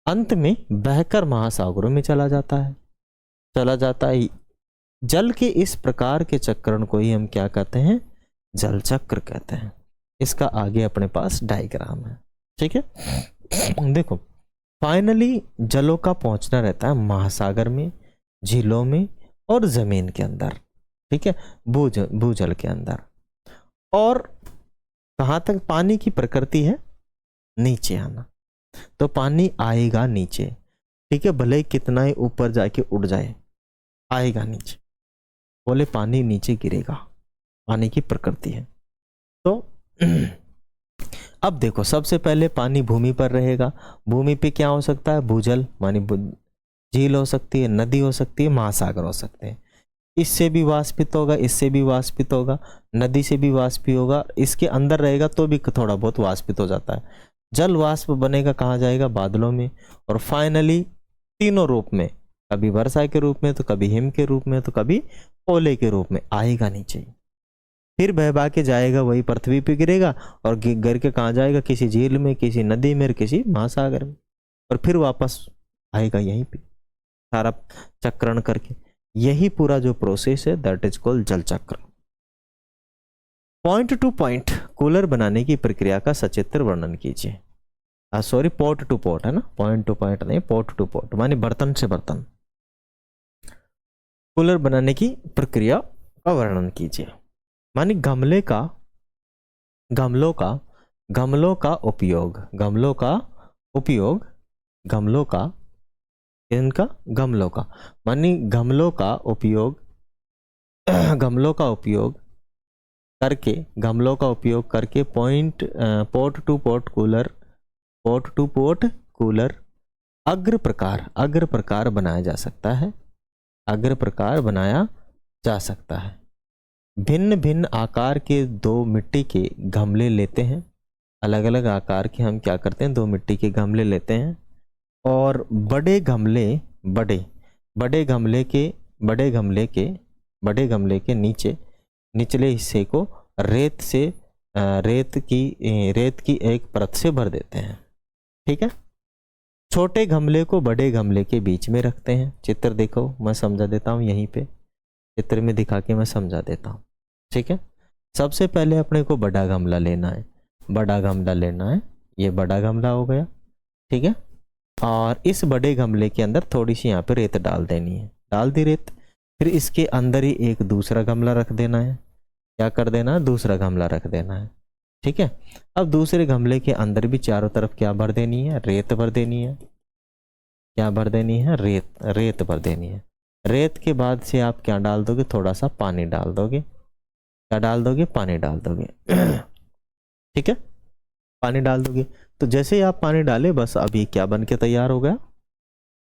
अंत में बहकर महासागरों में चला जाता है। जल के इस प्रकार के चक्रण को ही हम क्या कहते हैं, जल चक्र कहते हैं। इसका आगे अपने पास डायग्राम है। ठीक है, देखो फाइनली जलों का पहुंचना रहता है महासागर में, झीलों में और जमीन के अंदर, ठीक है, भूजल के अंदर। और कहाँ तक पानी की प्रकृति है, नीचे आना, तो पानी आएगा नीचे, ठीक है, भले ही कितना ही ऊपर जाके उड़ जाए आएगा नीचे, बोले पानी नीचे गिरेगा, पानी की प्रकृति है। तो अब देखो सबसे पहले पानी भूमि पर रहेगा, भूमि पे क्या हो सकता है, भूजल मानी झील हो सकती है, नदी हो सकती है, महासागर हो सकते हैं। इससे भी वाष्पित होगा, इससे भी वाष्पित होगा, नदी से भी वाष्पित होगा, इसके अंदर रहेगा तो भी थोड़ा बहुत वाष्पित हो जाता है। जल वाष्प बनेगा कहाँ जाएगा, बादलों में, और फाइनली तीनों रूप में, कभी वर्षा के रूप में, तो कभी हिम के रूप में, तो कभी ओले के रूप में आएगा नीचे, फिर बह बह के जाएगा, वही पृथ्वी पे गिरेगा और गिर के कहाँ जाएगा, किसी झील में, किसी नदी में, किसी महासागर में, और फिर वापस आएगा यहीं पे सारा चक्रण करके। यही पूरा जो प्रोसेस है दैट इज कॉल्ड जल चक्र। पॉइंट टू पॉइंट कूलर बनाने की प्रक्रिया का सचित्र वर्णन कीजिए। सॉरी, पॉट टू पॉट है ना, पॉइंट टू पॉइंट नहीं, पॉट टू पॉट माने बर्तन से बर्तन। कूलर बनाने की प्रक्रिया का वर्णन कीजिए, मानी गमलों का उपयोग, गमलों का मानी गमलों का उपयोग गमलों का उपयोग करके पोर्ट टू पोर्ट कूलर अग्र प्रकार बनाया जा सकता है। भिन्न भिन्न आकार के दो मिट्टी के गमले लेते हैं, अलग अलग आकार के हम क्या करते हैं, दो मिट्टी के गमले लेते हैं, और बड़े गमले के निचले हिस्से को रेत की एक परत से भर देते हैं, ठीक है। छोटे गमले को बड़े गमले के बीच में रखते हैं। चित्र देखो, मैं समझा देता हूँ, यहीं पे चित्र में दिखा के मैं समझा देता हूँ, ठीक है। सबसे पहले अपने को बड़ा गमला लेना है, ये बड़ा गमला हो गया, ठीक है। और इस बड़े गमले के अंदर थोड़ी सी यहाँ पे रेत डाल देनी है, डाल दी रेत, फिर इसके अंदर ही एक दूसरा गमला रख देना है, क्या कर देना, दूसरा गमला रख देना है, ठीक है। अब दूसरे गमले के अंदर भी चारों तरफ क्या भर देनी है, रेत भर देनी है, क्या भर देनी है, रेत भर देनी है। रेत के बाद से आप क्या डाल दोगे, थोड़ा सा पानी डाल दोगे, क्या डाल दोगे, पानी डाल दोगे ठीक है, पानी डाल दोगे। तो जैसे ही आप पानी डाले, बस अब ये क्या बन के तैयार हो गया,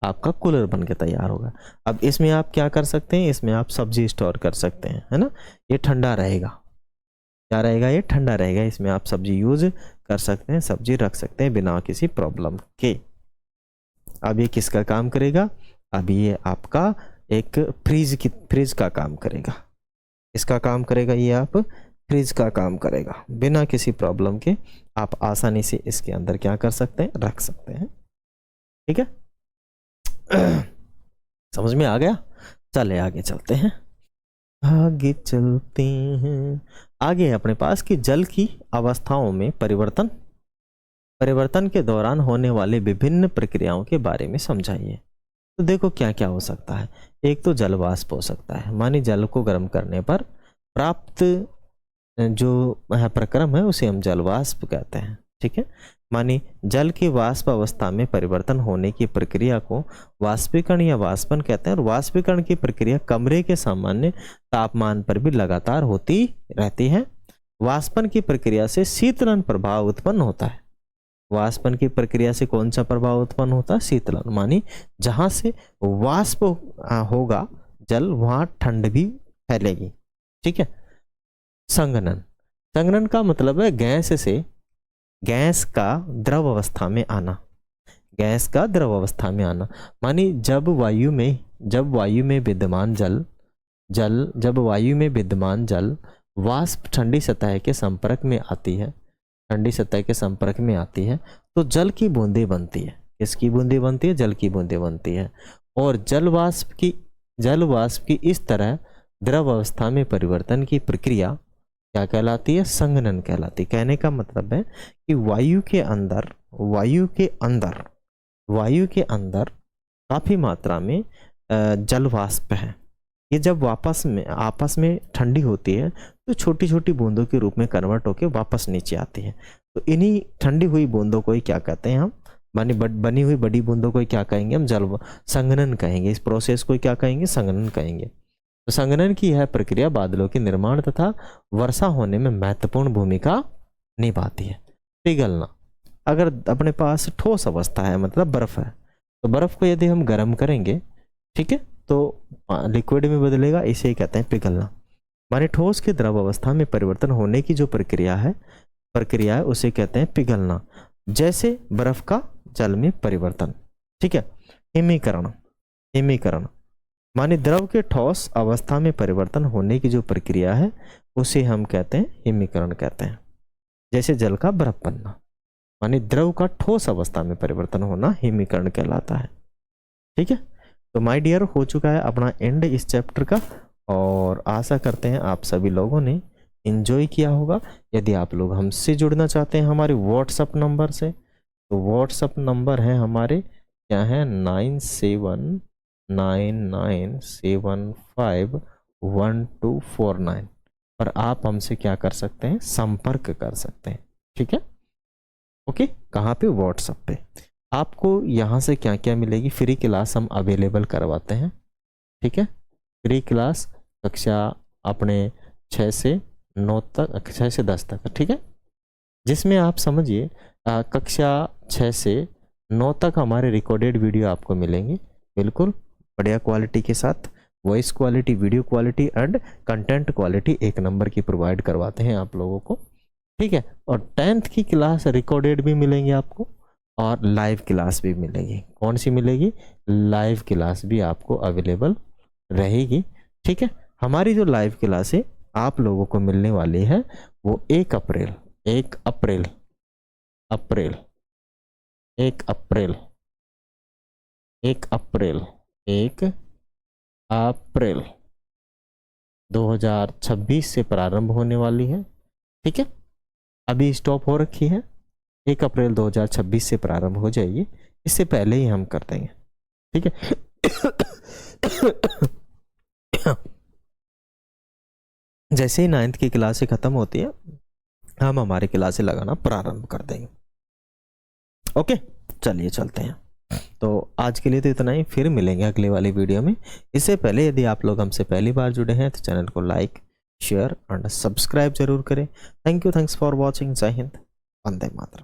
आपका कूलर बन के तैयार होगा। अब इसमें आप क्या कर सकते हैं, इसमें आप सब्जी स्टोर कर सकते हैं, है ना, ये ठंडा रहेगा, क्या रहेगा, ये ठंडा रहेगा, इसमें आप सब्जी यूज कर सकते हैं, सब्जी रख सकते हैं बिना किसी प्रॉब्लम के। अब ये किसका काम करेगा, अब ये आपका एक फ्रिज का काम करेगा, इसका काम करेगा, ये आप फ्रिज का काम करेगा, बिना किसी प्रॉब्लम के आप आसानी से इसके अंदर क्या कर सकते हैं, रख सकते हैं, ठीक है समझ में आ गया। चले आगे चलते हैं, आगे अपने पास कि जल की अवस्थाओं में परिवर्तन के दौरान होने वाले विभिन्न प्रक्रियाओं के बारे में समझाइए। तो देखो क्या क्या हो सकता है, एक तो जल वाष्प हो सकता है, मानी जल को गर्म करने पर प्राप्त जो प्रक्रम है उसे हम जल वाष्प कहते हैं, ठीक है। मानी जल की वाष्प अवस्था में परिवर्तन होने की प्रक्रिया को वाष्पीकरण या वाष्पन कहते हैं, और वाष्पीकरण की प्रक्रिया कमरे के सामान्य तापमान पर भी लगातार होती रहती है। वाष्पन की प्रक्रिया से शीतलन प्रभाव उत्पन्न होता है, वाष्पन की प्रक्रिया से कौन सा प्रभाव उत्पन्न होता है, शीतलन, मानी जहां से वाष्प होगा जल वहां ठंड भी फैलेगी, ठीक है। संघनन का मतलब है गैस का द्रव अवस्था में आना, मानी जब वायु में विद्यमान जल वाष्प ठंडी सतह के संपर्क में आती है, तो जल की बूंदें बनती है, किसकी बूंदें बनती है, जल की बूंदें बनती है। और जल वाष्प की इस तरह द्रव अवस्था में परिवर्तन की प्रक्रिया क्या कहलाती है? संघनन कहलाती है। कहने का मतलब है कि वायु के अंदर काफी मात्रा में जल वाष्प है। ये जब आपस में ठंडी होती है तो छोटी छोटी बूंदों के रूप में कन्वर्ट होकर वापस नीचे आती है। तो इन्हीं ठंडी हुई बूंदों को ही क्या कहते हैं हम? बनी हुई बड़ी बूंदों को क्या कहेंगे हम? जल संघनन कहेंगे। इस प्रोसेस को क्या कहेंगे? संघनन कहेंगे। तो संघनन की यह प्रक्रिया बादलों के निर्माण तथा वर्षा होने में महत्वपूर्ण भूमिका निभाती है। पिघलना, अगर अपने पास ठोस अवस्था है मतलब बर्फ है, तो बर्फ को यदि हम गर्म करेंगे, ठीक है, तो लिक्विड में बदलेगा, इसे ही कहते हैं पिघलना। माने ठोस के द्रव अवस्था में परिवर्तन होने की जो प्रक्रिया है उसे कहते हैं पिघलना। जैसे बर्फ का जल में परिवर्तन, ठीक है। हिमीकरण माने द्रव के ठोस अवस्था में परिवर्तन होने की जो प्रक्रिया है उसे हम कहते हैं हिमीकरण कहते हैं। जैसे जल का बर्फ बनना, माने द्रव का ठोस अवस्था में परिवर्तन होना हिमीकरण कहलाता है। ठीक है, तो माय डियर, हो चुका है अपना एंड इस चैप्टर का, और आशा करते हैं आप सभी लोगों ने एंजॉय किया होगा। यदि आप लोग हमसे जुड़ना चाहते हैं हमारे व्हाट्सएप नंबर से, तो व्हाट्सएप नंबर है हमारे, क्या है? 9799751249 पर आप हमसे क्या कर सकते हैं? संपर्क कर सकते हैं। ठीक है, ओके। कहाँ पे? व्हाट्सएप पे। आपको यहाँ से क्या क्या मिलेगी? फ्री क्लास हम अवेलेबल करवाते हैं। ठीक है, फ्री क्लास कक्षा अपने 6 से 9 तक, 6 से 10 तक, ठीक है, जिसमें आप समझिए कक्षा 6 से 9 तक हमारे रिकॉर्डेड वीडियो आपको मिलेंगे, बिल्कुल बढ़िया क्वालिटी के साथ। Voice quality, video quality and content quality एक नंबर की प्रोवाइड करवाते हैं आप लोगों को। ठीक है, और 10th की क्लास रिकॉर्डेड भी मिलेंगे आपको, और लाइव क्लास भी मिलेगी। कौन सी मिलेगी? लाइव क्लास भी आपको अवेलेबल रहेगी। ठीक है, हमारी जो लाइव क्लास है आप लोगों को मिलने वाली है वो 1 अप्रैल 2026 से प्रारंभ होने वाली है। ठीक है, अभी स्टॉप हो रखी है, 1 अप्रैल 2026 से प्रारंभ हो जाएगी, इससे पहले ही हम कर देंगे। ठीक है जैसे ही 9th की क्लासें खत्म होती है हम हमारी क्लासें लगाना प्रारंभ कर देंगे। ओके, चलिए चलते हैं। तो आज के लिए तो इतना ही, फिर मिलेंगे अगले वाली वीडियो में। इससे पहले यदि आप लोग हमसे पहली बार जुड़े हैं तो चैनल को लाइक, शेयर एंड सब्सक्राइब जरूर करें। Thank you, thanks for watching. जय हिंद, वंदे मातरम।